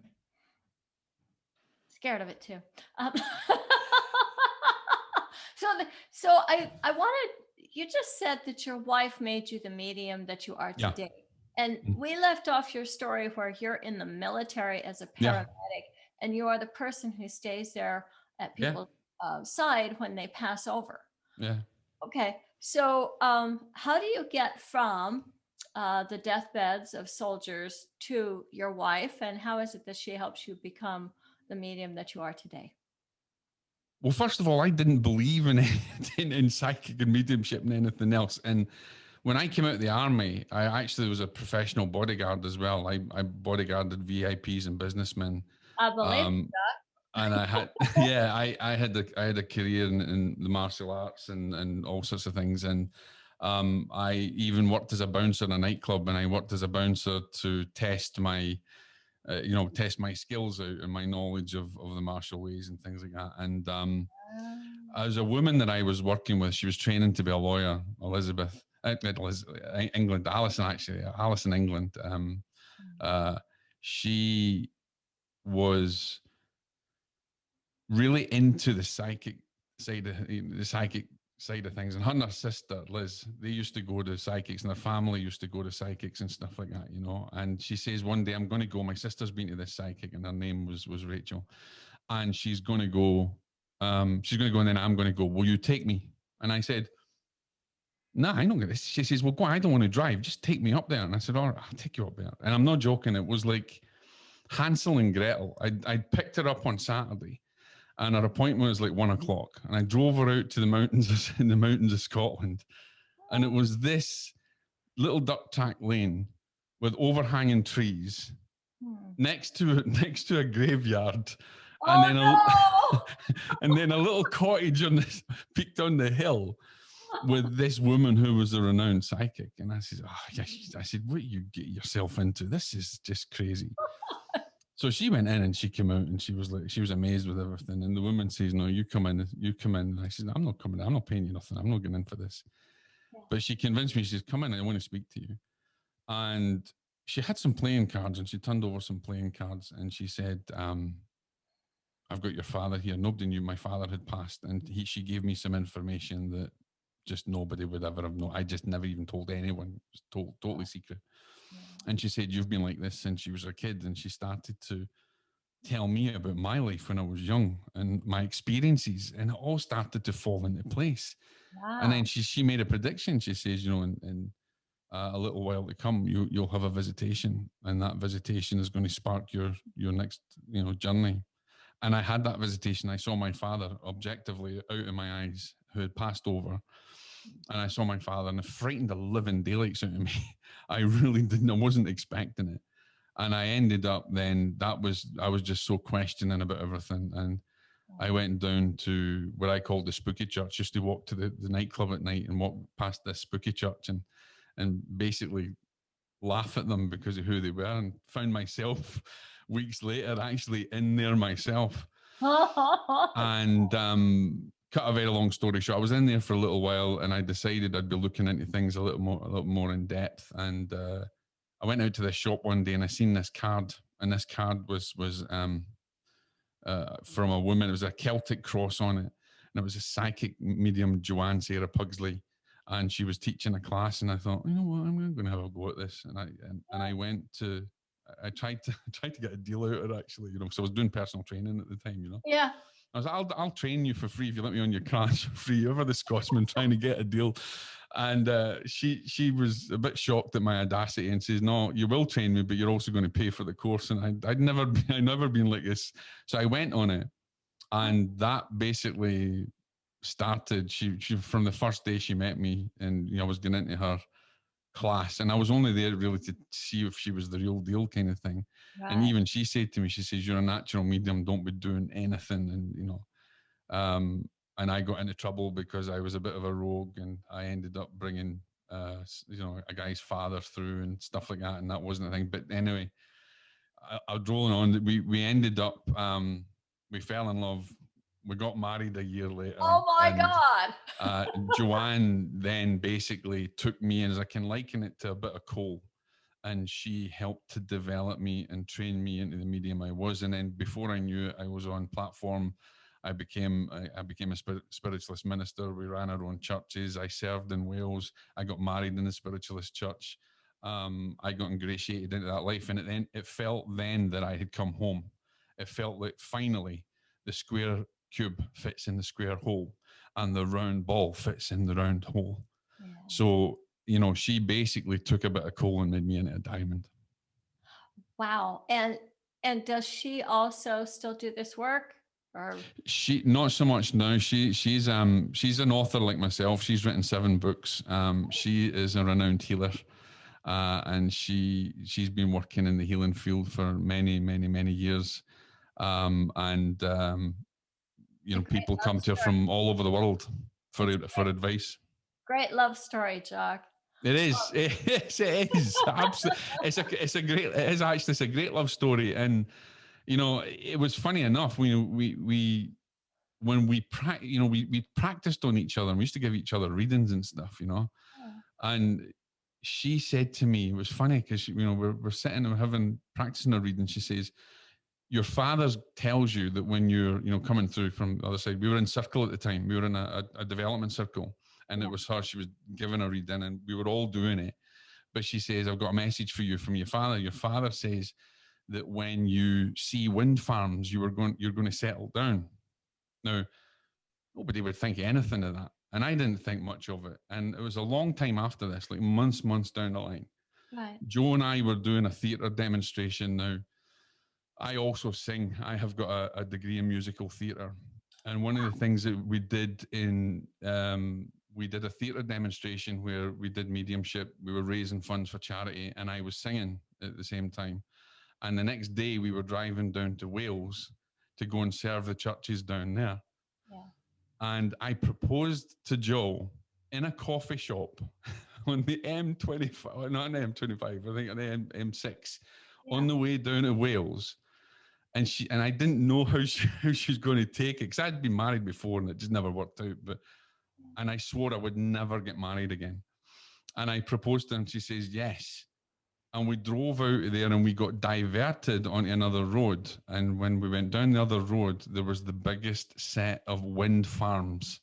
scared of it too. So I wanted, you just said that your wife made you the medium that you are today. And we left off your story where you're in the military as a paramedic and you are the person who stays there at people's side when they pass over. Yeah. Okay. So how do you get from the deathbeds of soldiers to your wife, and how is it that she helps you become the medium that you are today? Well, first of all, I didn't believe in psychic and mediumship and anything else. And when I came out of the army, I actually was a professional bodyguard as well. I bodyguarded VIPs and businessmen. I believe that. And I had, yeah, I had a career in the martial arts and all sorts of things. And I even worked as a bouncer in a nightclub, and I worked as a bouncer to test my, test my skills out and my knowledge of the martial ways and things like that. And as a woman that I was working with, she was training to be a lawyer, Elizabeth, England, Alison, actually, Alison, England. She was really into the psychic side of things. And her and her sister, Liz, they used to go to psychics, and their family used to go to psychics and stuff like that, And she says, one day I'm going to go. My sister's been to this psychic, and her name was Rachel. And she's going to go, and then I'm going to go. Will you take me? And I said, nah, I don't get this. She says, well, go on, I don't want to drive. Just take me up there. And I said, all right, I'll take you up there. And I'm not joking. It was like Hansel and Gretel. I picked her up on Saturday, and our appointment was like 1:00. And I drove her out to the mountains in the mountains of Scotland. And it was this little duck track lane with overhanging trees next to a graveyard. And then a little cottage peaked on the hill with this woman who was a renowned psychic. And I said, what do you get yourself into? This is just crazy. So she went in and she came out, and she was amazed with everything. And the woman says, no, you come in. And I said, I'm not coming in. I'm not paying you nothing. I'm not getting in for this. Yeah. But she convinced me. She says, come in, I want to speak to you. And she had some playing cards, and she turned over some playing cards, and she said, I've got your father here. Nobody knew my father had passed. And she gave me some information that just nobody would ever have known. I just never even told anyone. It was totally secret. Yeah. And she said, you've been like this since she was a kid. And she started to tell me about my life when I was young and my experiences. And it all started to fall into place. Wow. And then she made a prediction. She says, in a little while to come, you'll have a visitation. And that visitation is going to spark your next, journey. And I had that visitation. I saw my father objectively out in my eyes, who had passed over. And I saw my father, and it frightened the living daylights out of me. I really didn't. I wasn't expecting it. And I ended up then, I was just so questioning about everything. And I went down to what I called the spooky church, just to walk to the nightclub at night and walk past this spooky church and basically laugh at them because of who they were, and found myself weeks later actually in there myself. And cut a very long story short, I was in there for a little while, and I decided I'd be looking into things a little more in depth. And I went out to this shop one day, and I seen this card, and this card was from a woman. It was a Celtic cross on it, and it was a psychic medium, Joanne Sarah Pugsley. And she was teaching a class, and I thought, you know what, I'm going to have a go at this. And I went to, I tried to get a deal out of her, actually, so I was doing personal training at the time, Yeah. I was like, I'll train you for free if you let me on your class for free. Ever the Scotsman trying to get a deal. And she was a bit shocked at my audacity and says, no, you will train me, but you're also going to pay for the course. And I'd never been like this. So I went on it, and that basically started. She from the first day she met me, and I was going into her class, and I was only there really to see if she was the real deal, kind of thing. Right. And even she said to me, she says, you're a natural medium, don't be doing anything. And and I got into trouble because I was a bit of a rogue, and I ended up bringing a guy's father through and stuff like that, and that wasn't a thing. But anyway, I'll roll on. We ended up we fell in love. We got married a year later. Oh my God. Joanne then basically took me, as I can liken it to a bit of coal, and she helped to develop me and train me into the medium I was. And then before I knew it, I was on platform. I became a spiritualist minister. We ran our own churches. I served in Wales. I got married in the spiritualist church. I got ingratiated into that life. And it felt then that I had come home. It felt like finally the square cube fits in the square hole, and the round ball fits in the round hole. Yeah. So, she basically took a bit of coal and made me into a diamond. Wow. And does she also still do this work? Or she not so much now. She's an author like myself. She's written 7 books. She is a renowned healer. And she's been working in the healing field for many, many, many years. And It's a great people love come to her story. from all over the world for It's a advice. great love story, Jock. It is. It is. Absolutely. It's a great. It is actually. It's a great love story, and it was funny enough. We when we practiced on each other, and we used to give each other readings and stuff. Oh, And she said to me, it was funny because we're sitting and having practicing a reading. She says, your father tells you that when you're coming through from the other side. We were in circle at the time. We were in a development circle, and yeah. it was her. She was giving a reading, and we were all doing it. But she says, I've got a message for you from your father. Your father says that when you see wind farms, you're going to settle down. Now, nobody would think anything of that. And I didn't think much of it. And it was a long time after this, like months down the line. Right. Joe and I were doing a theatre demonstration. Now, I also sing. I have got a degree in musical theatre. And one of the things that we did we did a theatre demonstration where we did mediumship. We were raising funds for charity, and I was singing at the same time. And the next day, we were driving down to Wales to go and serve the churches down there. Yeah. And I proposed to Joe in a coffee shop on the M25, not an M25, I think on the M6, Yeah. on the way down to Wales. And I didn't know how she was going to take it because I'd been married before and it just never worked out. And I swore I would never get married again. And I proposed to her and she says yes. And we drove out of there and we got diverted onto another road. And when we went down the other road, there was the biggest set of wind farms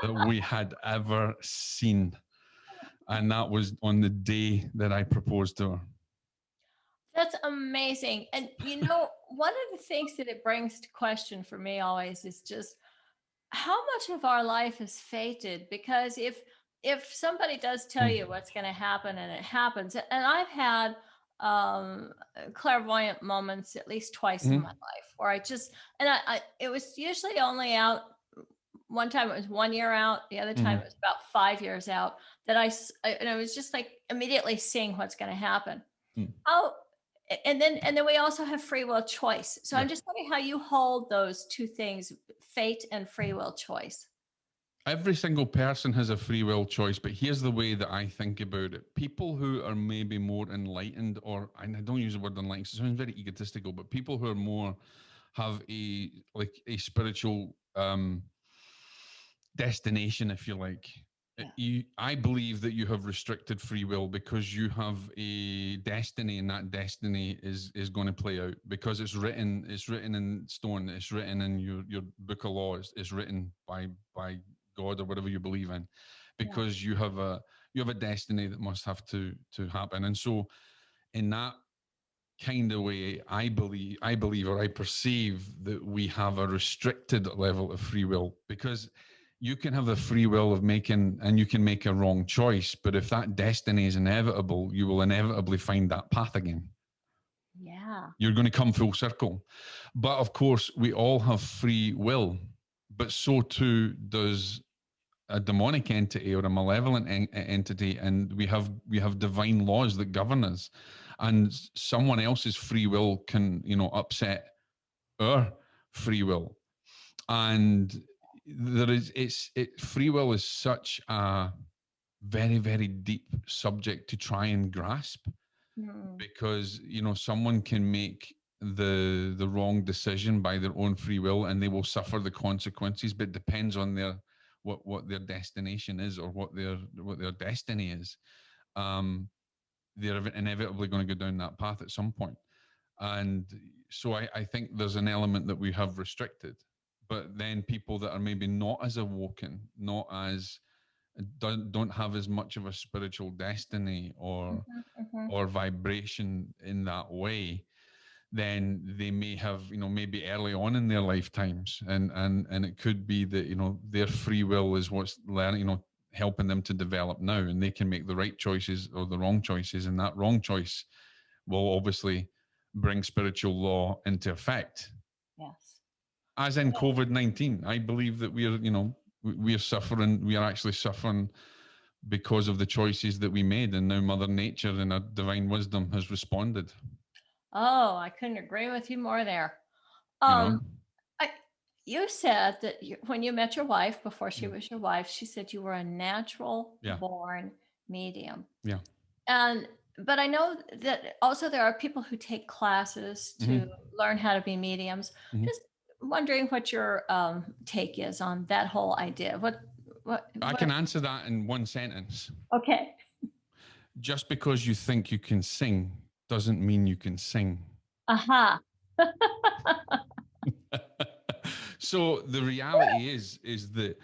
that we had ever seen. And that was on the day that I proposed to her. That's amazing. And one of the things that it brings to question for me always is just how much of our life is fated. Because if somebody does tell you what's going to happen and it happens, and I've had clairvoyant moments at least twice in my life where I it was usually only out one time. It was 1 year out, the other time it was about 5 years out, that and I was just like immediately seeing what's going to happen. How and then we also have free will choice. So I'm just wondering how you hold those two things, fate and free will choice. Every single person has a free will choice, but here's the way that I think about it. People who are maybe more enlightened, or and I don't use the word enlightened, it sounds very egotistical, but people who are more have a spiritual destination, if you like. I believe that you have restricted free will because you have a destiny, and that destiny is going to play out because it's written in stone, it's written in your book of laws, it's written by God or whatever you believe in, because you have a destiny that must have to happen. And so in that kind of way, I believe or I perceive that we have a restricted level of free will, because you can have the free will of making, and you can make a wrong choice, but if that destiny is inevitable, you will inevitably find that path again. Yeah. You're going to come full circle. But of course, we all have free will, but so too does a demonic entity or a malevolent entity, and we have divine laws that govern us, and someone else's free will can upset our free will. And free will is such a very, very deep subject to try and grasp, because someone can make the wrong decision by their own free will and they will suffer the consequences, but it depends on their what their destination is, or what their destiny is. They're inevitably going to go down that path at some point. And so I think there's an element that we have restricted, but then people that are maybe not as awoken, not as don't have as much of a spiritual destiny or vibration in that way, then they may have maybe early on in their lifetimes, and it could be that their free will is what's learning, helping them to develop now, and they can make the right choices or the wrong choices, and that wrong choice will obviously bring spiritual law into effect. Yes. As in COVID-19, I believe that we are actually suffering because of the choices that we made, and now Mother Nature in her divine wisdom has responded. Oh, I couldn't agree with you more there. you know. I, you said that when you met your wife, before she Mm. was your wife, she said you were a natural Yeah. born medium. Yeah. And but I know that also there are people who take classes to learn how to be mediums. Just wondering what your take is on that whole idea. I What? can answer that in one sentence. Okay. Just because you think you can sing doesn't mean you can sing. Aha. So the reality is that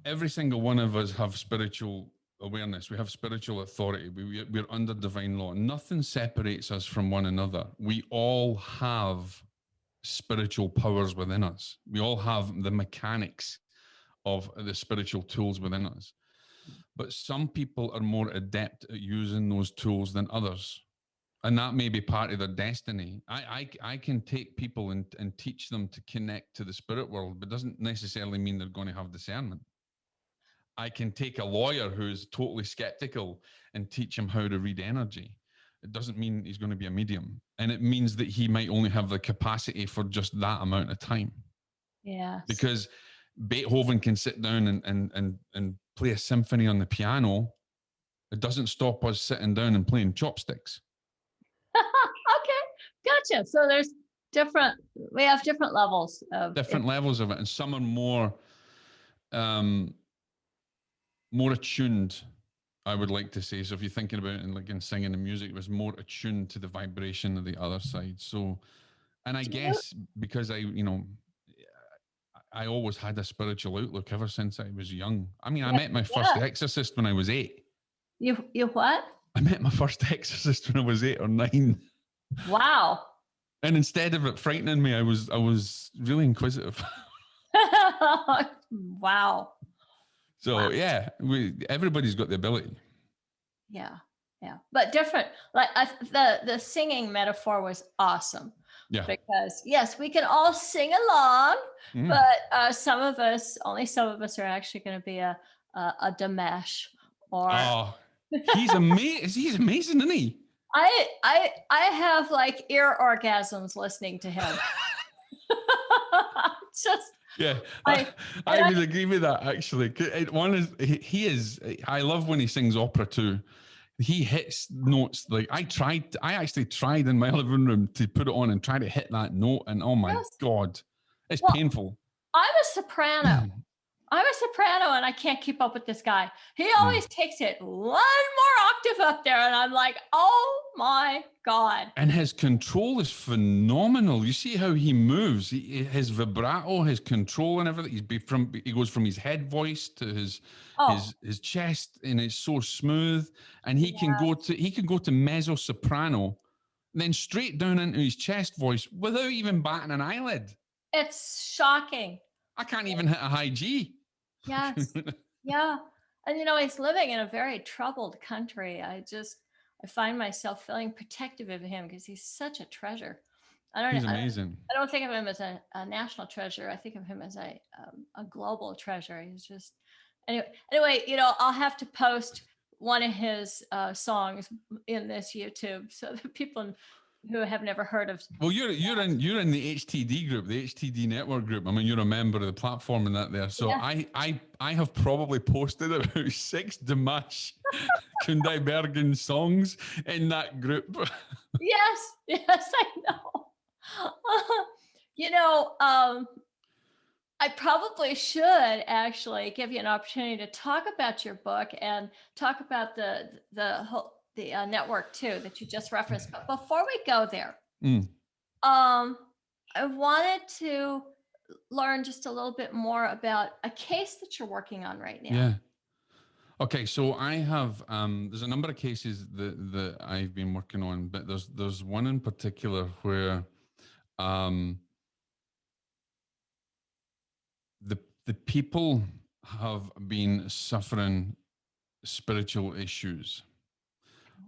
every single one of us have spiritual awareness. We have spiritual authority. We're under divine law. Nothing separates us from one another. We all have spiritual powers within us. We all have the mechanics of the spiritual tools within us. But some people are more adept at using those tools than others. And that may be part of their destiny. I can take people and teach them to connect to the spirit world, but doesn't necessarily mean they're going to have discernment. I can take a lawyer who's totally skeptical and teach him how to read energy. It doesn't mean he's going to be a medium. And it means that he might only have the capacity for just that amount of time. Yes. Because Beethoven can sit down and play a symphony on the piano. It doesn't stop us sitting down and playing chopsticks. Okay. Gotcha. So we have different levels of Levels of it. And some are more more attuned, I would like to say. So if you're thinking about it and like in singing and music, it was more attuned to the vibration of the other side. So, and I guess because I always had a spiritual outlook ever since I was young. I mean, I met my first exorcist when I was 8. You what? I met my first exorcist when I was 8 or 9. Wow. And instead of it frightening me, I was really inquisitive. Wow. So yeah, everybody's got the ability. Yeah, but different. Like the singing metaphor was awesome. Yeah. Because yes, we can all sing along, but only some of us are actually going to be a Damesh or. Oh, he's amazing. He's amazing, isn't he? I have like ear orgasms listening to him. Just yeah, I would agree with that actually. One is he is. I love when he sings opera too. He hits notes like I actually tried in my living room to put it on and try to hit that note, and oh my God, it's painful. I'm a soprano. And I can't keep up with this guy. He always takes it one more octave up there. And I'm like, oh my God. And his control is phenomenal. You see how he moves, his vibrato, his control and everything. He goes from his head voice to his chest, and it's so smooth. And he can go to mezzo soprano, then straight down into his chest voice without even batting an eyelid. It's shocking. I can't even hit a high G. Yes. Yeah. And he's living in a very troubled country. I find myself feeling protective of him because he's such a treasure. He's amazing. I don't think of him as a national treasure. I think of him as a global treasure. He's just anyway, I'll have to post one of his songs in this YouTube so that people who have never heard of. Well, you're in the HTD group, the HTD network group. I mean, you're a member of the platform and that there. So I have probably posted about 6 Dimash Kundai songs in that group. Yes, I know. I probably should actually give you an opportunity to talk about your book and talk about the whole network too that you just referenced. But before we go there, I wanted to learn just a little bit more about a case that you're working on right now. Yeah. Okay, so I have there's a number of cases that I've been working on, but there's one in particular where the people have been suffering spiritual issues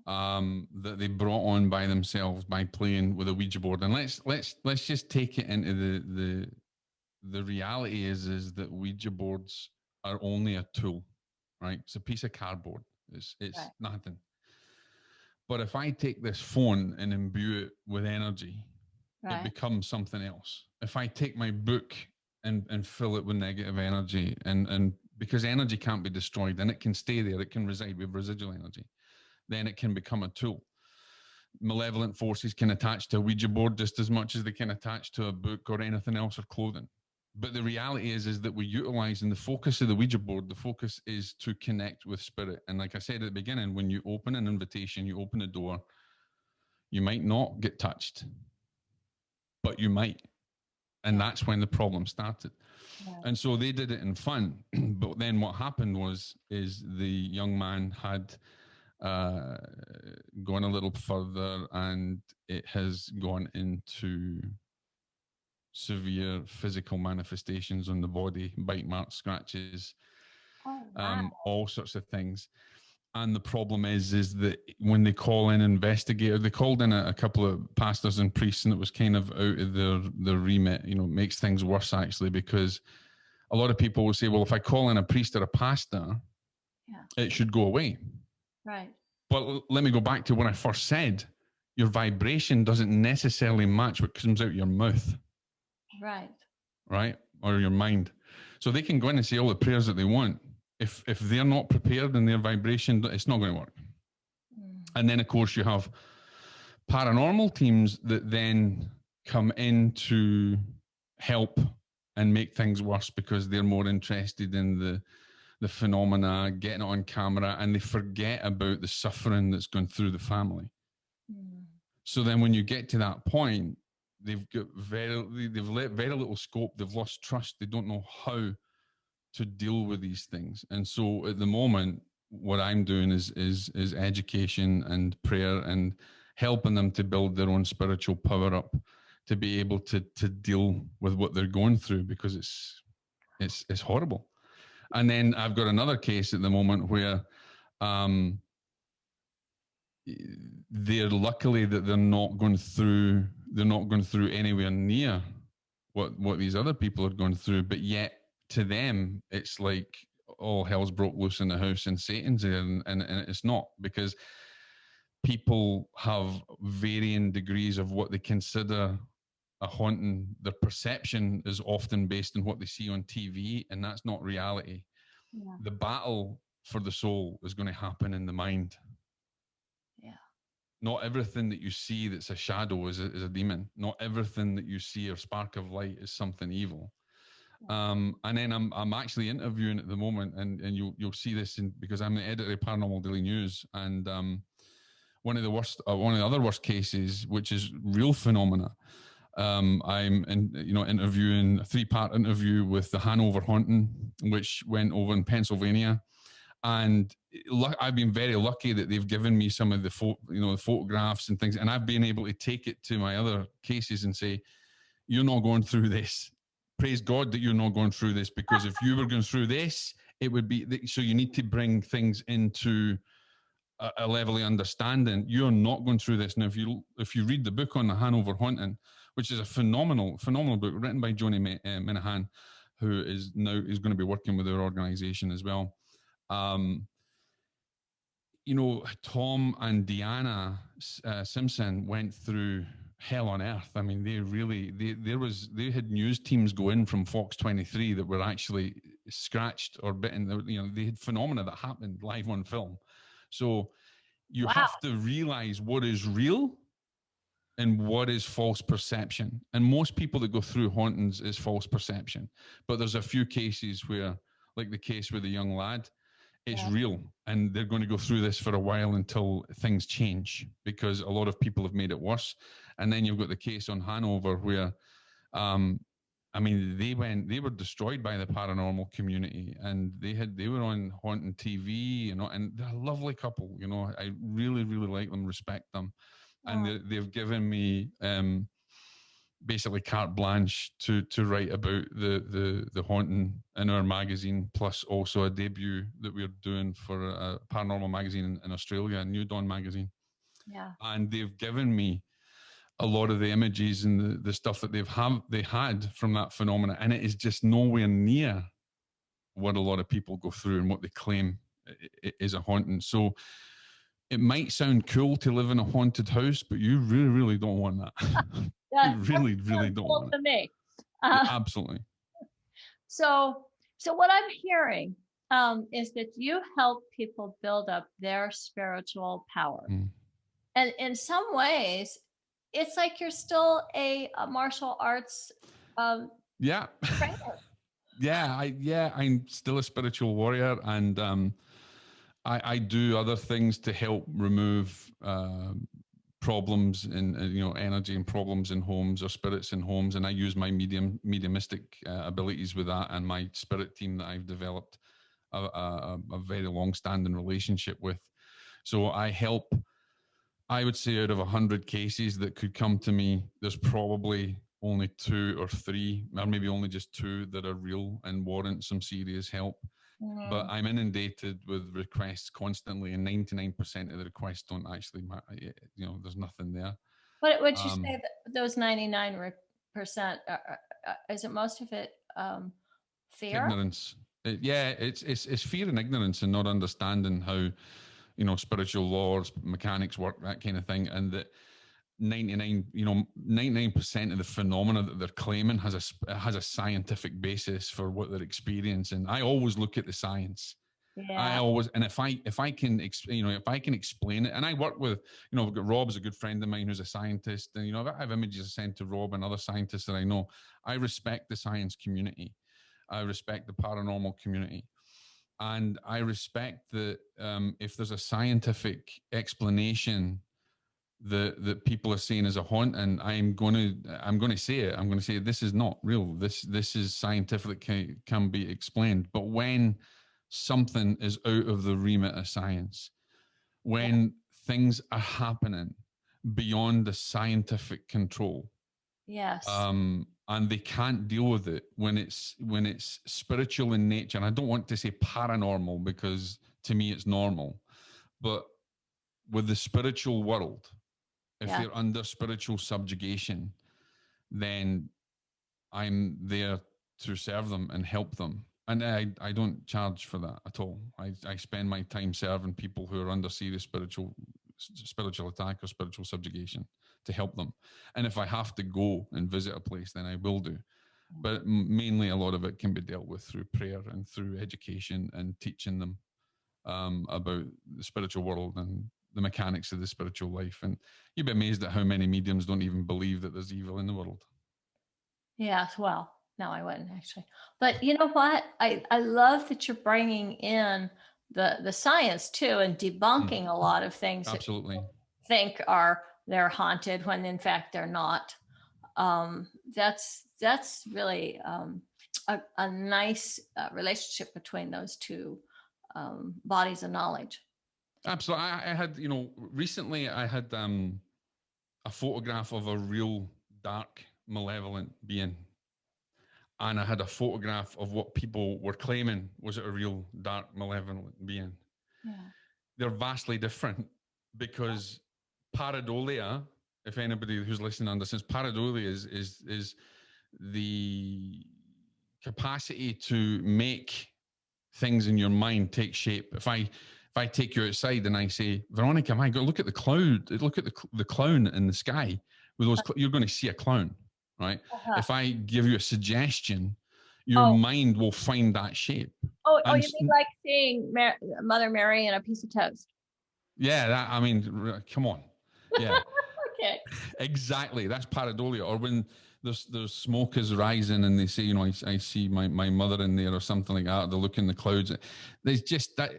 that they brought on by themselves by playing with a Ouija board. And let's just take it into the reality is that Ouija boards are only a tool, right? It's a piece of cardboard. It's right. Nothing. But if I take this phone and imbue it with energy, it Right. becomes something else. If I take my book and fill it with negative energy, and because energy can't be destroyed and it can stay there, it can reside with residual energy, then it can become a tool. Malevolent forces can attach to a Ouija board just as much as they can attach to a book or anything else or clothing. But the reality is that we're utilizing the focus of the Ouija board. The focus is to connect with spirit. And like I said at the beginning, when you open an invitation, you open a door, you might not get touched, but you might. And that's when the problem started. Right. And so they did it in fun. But then what happened is the young man had gone a little further, and it has gone into severe physical manifestations on the body, bite marks, scratches, Oh, wow. all sorts of things. And the problem is that when they call in investigators, they called in a couple of pastors and priests, and it was kind of out of their remit. You know, it makes things worse actually, because a lot of people will say, well, if I call in a priest or a pastor, it should go away. Right. But let me go back to what I first said. Your vibration doesn't necessarily match what comes out your mouth. Right. Right? Or your mind. So they can go in and say all the prayers that they want. If they're not prepared in their vibration, it's not going to work. And then, of course, you have paranormal teams that then come in to help and make things worse because they're more interested in the phenomena, getting it on camera, and they forget about the suffering that's gone through the family. So then when you get to that point, they've let very little scope. They've lost trust. They don't know how to deal with these things. And so at the moment, what I'm doing is education and prayer and helping them to build their own spiritual power up to be able to deal with what they're going through, because it's horrible. And then I've got another case at the moment where they're luckily that they're not going through anywhere near what these other people are going through, but yet to them it's like all hell's broke loose in the house and Satan's there, and it's not, because people have varying degrees of what they consider a haunting. Their perception is often based on what they see on TV, and that's not reality. The battle for the soul is going to happen in the mind. Not everything that you see that's a shadow is a demon. Not everything that you see or spark of light is something evil. And then I'm actually interviewing at the moment, and you'll see this because I'm the editor of Paranormal Daily News, and one of the other worst cases, which is real phenomena. I'm interviewing a 3-part interview with the Hanover haunting, which went over in Pennsylvania. And I've been very lucky that they've given me some of the photographs and things, and I've been able to take it to my other cases and say, you're not going through this. Praise God that you're not going through this, because if you were going through this, it would be, so you need to bring things into a level of understanding. You're not going through this. Now, if you read the book on the Hanover haunting, which is a phenomenal book written by Joni Minahan, who is going to be working with our organization as well. Tom and Deanna Simpson went through hell on earth. I mean, they had news teams go in from Fox 23 that were actually scratched or bitten. They had phenomena that happened live on film. So you have to realize what is real and what is false perception. And most people that go through hauntings is false perception. But there's a few cases where, like the case with the young lad, it's real, and they're going to go through this for a while until things change, because a lot of people have made it worse. And then you've got the case on Hanover where, they were destroyed by the paranormal community, and they were on haunting TV, and they're a lovely couple. I really, really like them, respect them, and they've given me basically carte blanche to write about the haunting in our magazine, plus also a debut that we're doing for a paranormal magazine in Australia, New Dawn magazine. And they've given me a lot of the images and the stuff that they had from that phenomena, and it is just nowhere near what a lot of people go through and what they claim is a haunting. So it might sound cool to live in a haunted house, but you really, really don't want that. You That really, really don't cool want to me. it. Uh, Absolutely. so, so what I'm hearing is that you help people build up their spiritual power, Mm. and in some ways, it's like you're still a martial arts um, Yeah. trainer. I'm still a spiritual warrior, and I do other things to help remove problems in energy and problems in homes or spirits in homes, and I use my mediumistic abilities with that, and my spirit team that I've developed a very long-standing relationship with. So I help. I would say out of 100 cases that could come to me, there's probably only 2 or 3, or maybe only just 2 that are real and warrant some serious help. But Mm. I'm inundated with requests constantly, and 99% of the requests don't actually matter. There's nothing there. What would you say Um, that those 99%, is it most of it fear? Ignorance. It's fear and ignorance, and not understanding how spiritual laws, mechanics work, that kind of thing, and that 99% of the phenomena that they're claiming has a scientific basis for what they're experiencing. I always look at the science. Yeah. And if I can if I can explain it, and I work with, we've got Rob's a good friend of mine who's a scientist, and if I have images sent to Rob and other scientists that I know, I respect the science community, I respect the paranormal community, and I respect that if there's a scientific explanation that people are saying is a haunt, and I'm going to say it. I'm going to say this is not real. This is scientific, can be explained. But when something is out of the remit of science, Yeah. when things are happening beyond the scientific control, Yes. and they can't deal with it, when it's spiritual in nature. And I don't want to say paranormal, because to me it's normal, but with the spiritual world, if Yeah. they're under spiritual subjugation, then I'm there to serve them and help them. And I don't charge for that at all. I spend my time serving people who are under serious spiritual attack or spiritual subjugation, to help them. And if I have to go and visit a place, then I will do. But mainly, a lot of it can be dealt with through prayer and through education and teaching them about the spiritual world and the mechanics of the spiritual life. And you'd be amazed at how many mediums don't even believe that there's evil in the world. Yes. Well, no, I wouldn't actually. But you know what? I love that you're bringing in the science too, and debunking a lot of things that Absolutely. think they're haunted when in fact they're not. That's really a nice relationship between those two bodies of knowledge. Absolutely. I had, recently I had a photograph of a real dark, malevolent being. And I had a photograph of what people were claiming was a real dark, malevolent being. Yeah. They're vastly different, because pareidolia, if anybody who's listening understands, pareidolia is the capacity to make things in your mind take shape. If I take you outside and I say, Veronica, my God, look at the cloud, look at the clown in the sky with those, you're going to see a clown, right? Uh-huh. If I give you a suggestion, your Oh, mind will find that shape. oh, And you mean like seeing Mother Mary in a piece of toast? yeah, I mean, come on. Yeah. Okay. Exactly. That's pareidolia. Or when there's smoke is rising and they say, I see my mother in there or something like that. They look in the clouds. There's just that,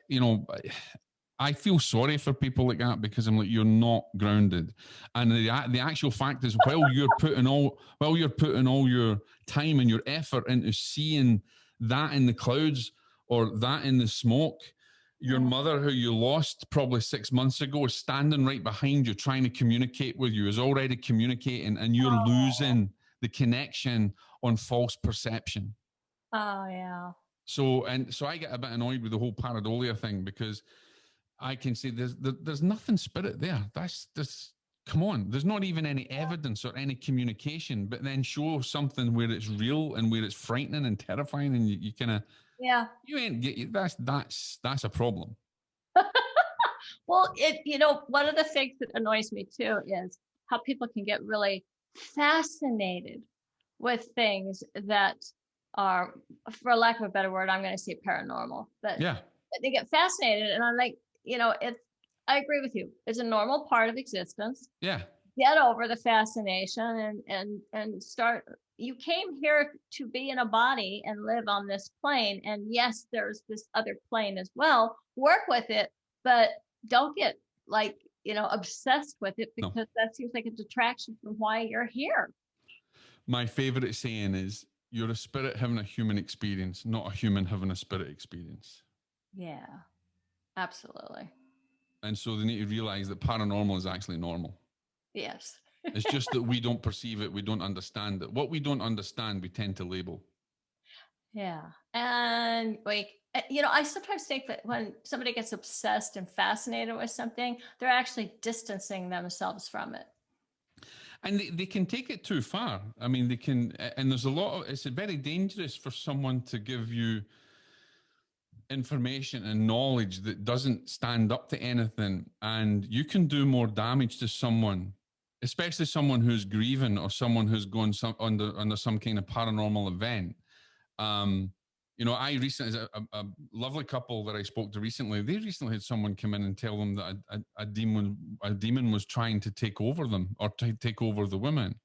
I feel sorry for people like that, because I'm like, you're not grounded. And the actual fact is, while you're putting all your time and your effort into seeing that in the clouds or that in the smoke, your mother, who you lost probably 6 months ago, is standing right behind you, trying to communicate with you, is already communicating, and you're losing the connection on false perception. Oh, yeah. So I get a bit annoyed with the whole pareidolia thing, because I can say there's nothing spirit there. That's this. Come on, there's not even any evidence or any communication. But then show something where it's real and where it's frightening and terrifying, and you kind of, Yeah. you ain't get that's a problem. Well, one of the things that annoys me too is how people can get really fascinated with things that are, for lack of a better word, I'm going to say paranormal, but Yeah. they get fascinated. And I'm like, I agree with you. It's a normal part of existence. Yeah. Get over the fascination and start. You came here to be in a body and live on this plane. And yes, there's this other plane as well. Work with it, but don't get like, obsessed with it, No. because that seems like a detraction from why you're here. My favorite saying is, you're a spirit having a human experience, not a human having a spirit experience. Yeah, absolutely. And so they need to realize that paranormal is actually normal. Yes. It's just that we don't perceive it. We don't understand it. What we don't understand, we tend to label. Yeah. And like, I sometimes think that when somebody gets obsessed and fascinated with something, they're actually distancing themselves from it. And they can take it too far. I mean, they can, and there's a lot of, it's very dangerous for someone to give you information and knowledge that doesn't stand up to anything. And you can do more damage to someone, especially someone who's grieving or someone who's going under some kind of paranormal event. I recently, a lovely couple that I spoke to recently, they recently had someone come in and tell them that a demon was trying to take over them or to take over the woman.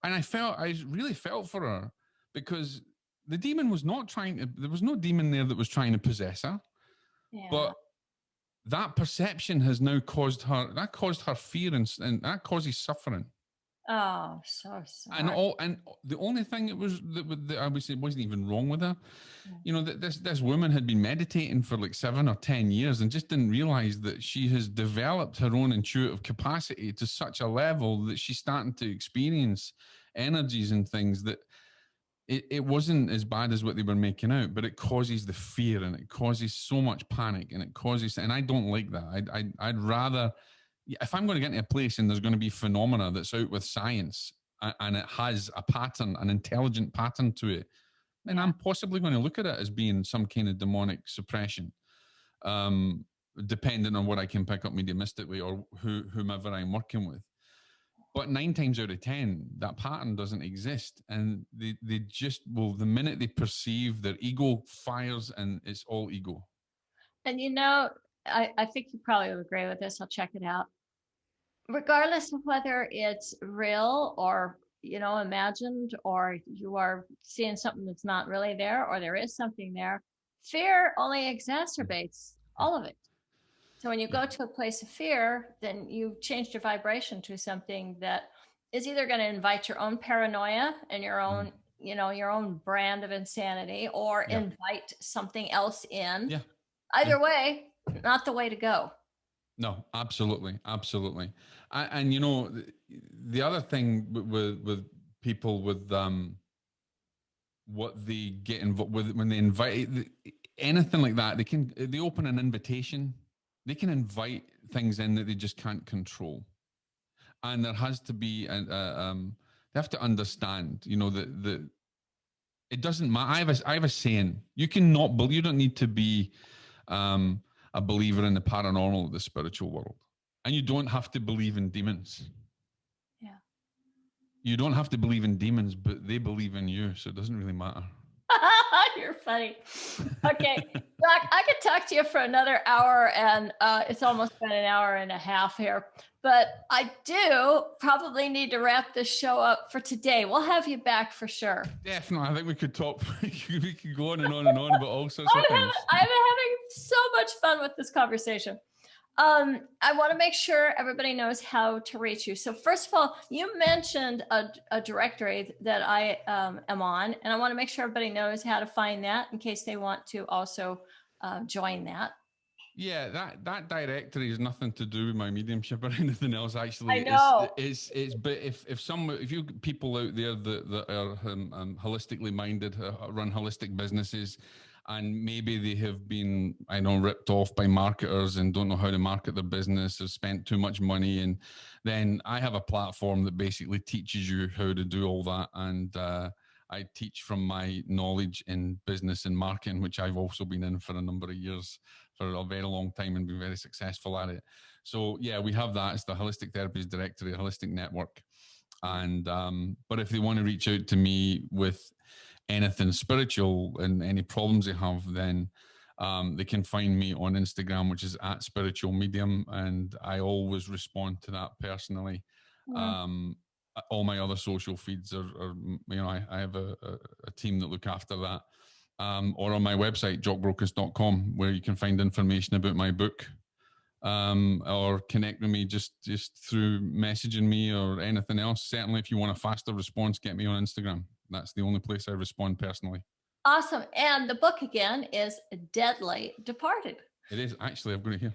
And I really felt for her, because the demon was not trying to, there was no demon there that was trying to possess her. Yeah. But that perception has now caused her fear, and that causes suffering. Oh, so sorry. And the only thing that I would say wasn't even wrong with her, this woman had been meditating for like 7 or 10 years and just didn't realize that she has developed her own intuitive capacity to such a level that she's starting to experience energies and things that it wasn't as bad as what they were making out, but it causes the fear and it causes so much panic and I don't like that. I'd rather, if I'm going to get into a place and there's going to be phenomena that's out with science and it has a pattern, an intelligent pattern to it, then I'm possibly going to look at it as being some kind of demonic suppression, depending on what I can pick up mediumistically or whomever I'm working with. But 9 times out of 10, that pattern doesn't exist. And they just, well, the minute they perceive, their ego fires and it's all ego. And I think you probably will agree with this. I'll check it out. Regardless of whether it's real or, imagined, or you are seeing something that's not really there, or there is something there, fear only exacerbates all of it. So when you go to a place of fear, then you've changed your vibration to something that is either going to invite your own paranoia and your own, your own brand of insanity, or invite something else in. Yeah. Either way, not the way to go. No, absolutely. Absolutely. And the other thing with people with what they get involved with when they invite anything like that, they open an invitation, they can invite things in that they just can't control. And there has to be they have to understand, that it doesn't matter. I have a saying: you don't need to be a believer in the paranormal or the spiritual world, and you don't have to believe in demons. Yeah. You don't have to believe in demons, but they believe in you, so it doesn't really matter. You're funny. Okay, Doc, I could talk to you for another hour, and it's almost been an hour and a half here. But I do probably need to wrap this show up for today. We'll have you back for sure. Definitely. I think we could talk. We could go on and on and on about all sorts of things. I'm having so much fun with this conversation. I want to make sure everybody knows how to reach you. So first of all, you mentioned a directory that I am on, and I want to make sure everybody knows how to find that in case they want to also join that. Yeah, that directory has nothing to do with my mediumship or anything else. Actually, I know. it's but if you people out there that are holistically minded, run holistic businesses, and maybe they have been, ripped off by marketers and don't know how to market their business, have spent too much money, and then I have a platform that basically teaches you how to do all that, and I teach from my knowledge in business and marketing, which I've also been in for a number of years, for a very long time, and been very successful at it. So yeah, we have that. It's the Holistic Therapies Directory, Holistic Network. And but if they want to reach out to me with anything spiritual and any problems they have, then they can find me on Instagram, which is at spiritual medium, and I always respond to that personally. Mm. All my other social feeds are I have a team that look after that. Or on my website, jockbrocas.com, where you can find information about my book, or connect with me just through messaging me or anything else. Certainly, if you want a faster response, get me on Instagram. That's the only place I respond personally. Awesome. And the book again is Deadly Departed. It is actually, I've got it here.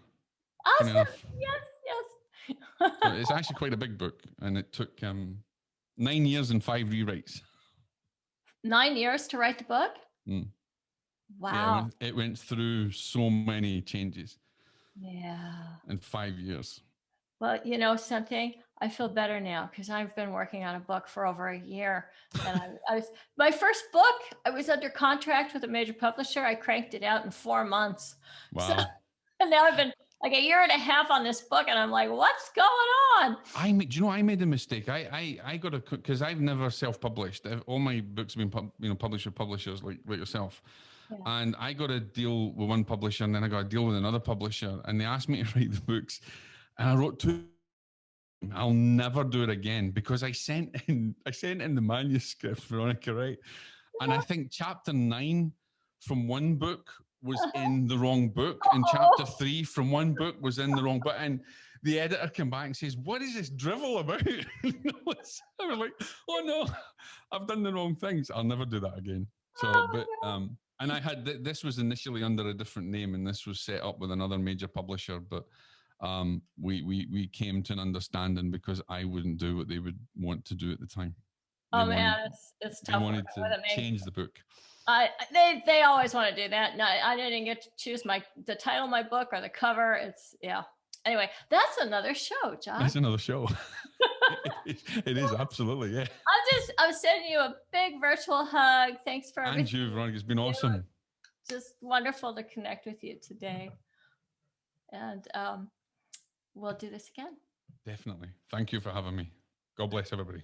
Awesome. Funny enough. Yes. So it's actually quite a big book, and it took 9 years and 5 rewrites. 9 years to write the book? Mm. Wow. Yeah, it went through so many changes. Yeah. In 5 years. Well, you know something, I feel better now because I've been working on a book for over a year. And I was my first book, I was under contract with a major publisher. I cranked it out in 4 months. Wow. So, and now I've been like a year and a half on this book, and I'm like, what's going on? Do you know I made a mistake? I got because I've never self-published. All my books have been published with publishers like yourself. Yeah. And I got a deal with one publisher, and then I got a deal with another publisher, and they asked me to write the books, and I wrote 2. I'll never do it again because I sent in the manuscript, Veronica, right? And I think chapter 9 from one book was in the wrong book, and chapter 3 from one book was in the wrong book, and the editor came back and says, "What is this drivel about?" I was like, "Oh no, I've done the wrong things. I'll never do that again." So, but and I had this was initially under a different name, and this was set up with another major publisher, but we came to an understanding because I wouldn't do what they would want to do at the time. It's tough. They wanted to change the book. They always want to do that. No, I didn't get to choose the title of my book or the cover. It's Anyway, that's another show, John. That's another show. It is absolutely, yeah. I'm sending you a big virtual hug. Thanks for everything. And you, Veronica. It's been awesome. Just wonderful to connect with you today. And we'll do this again. Definitely. Thank you for having me. God bless everybody.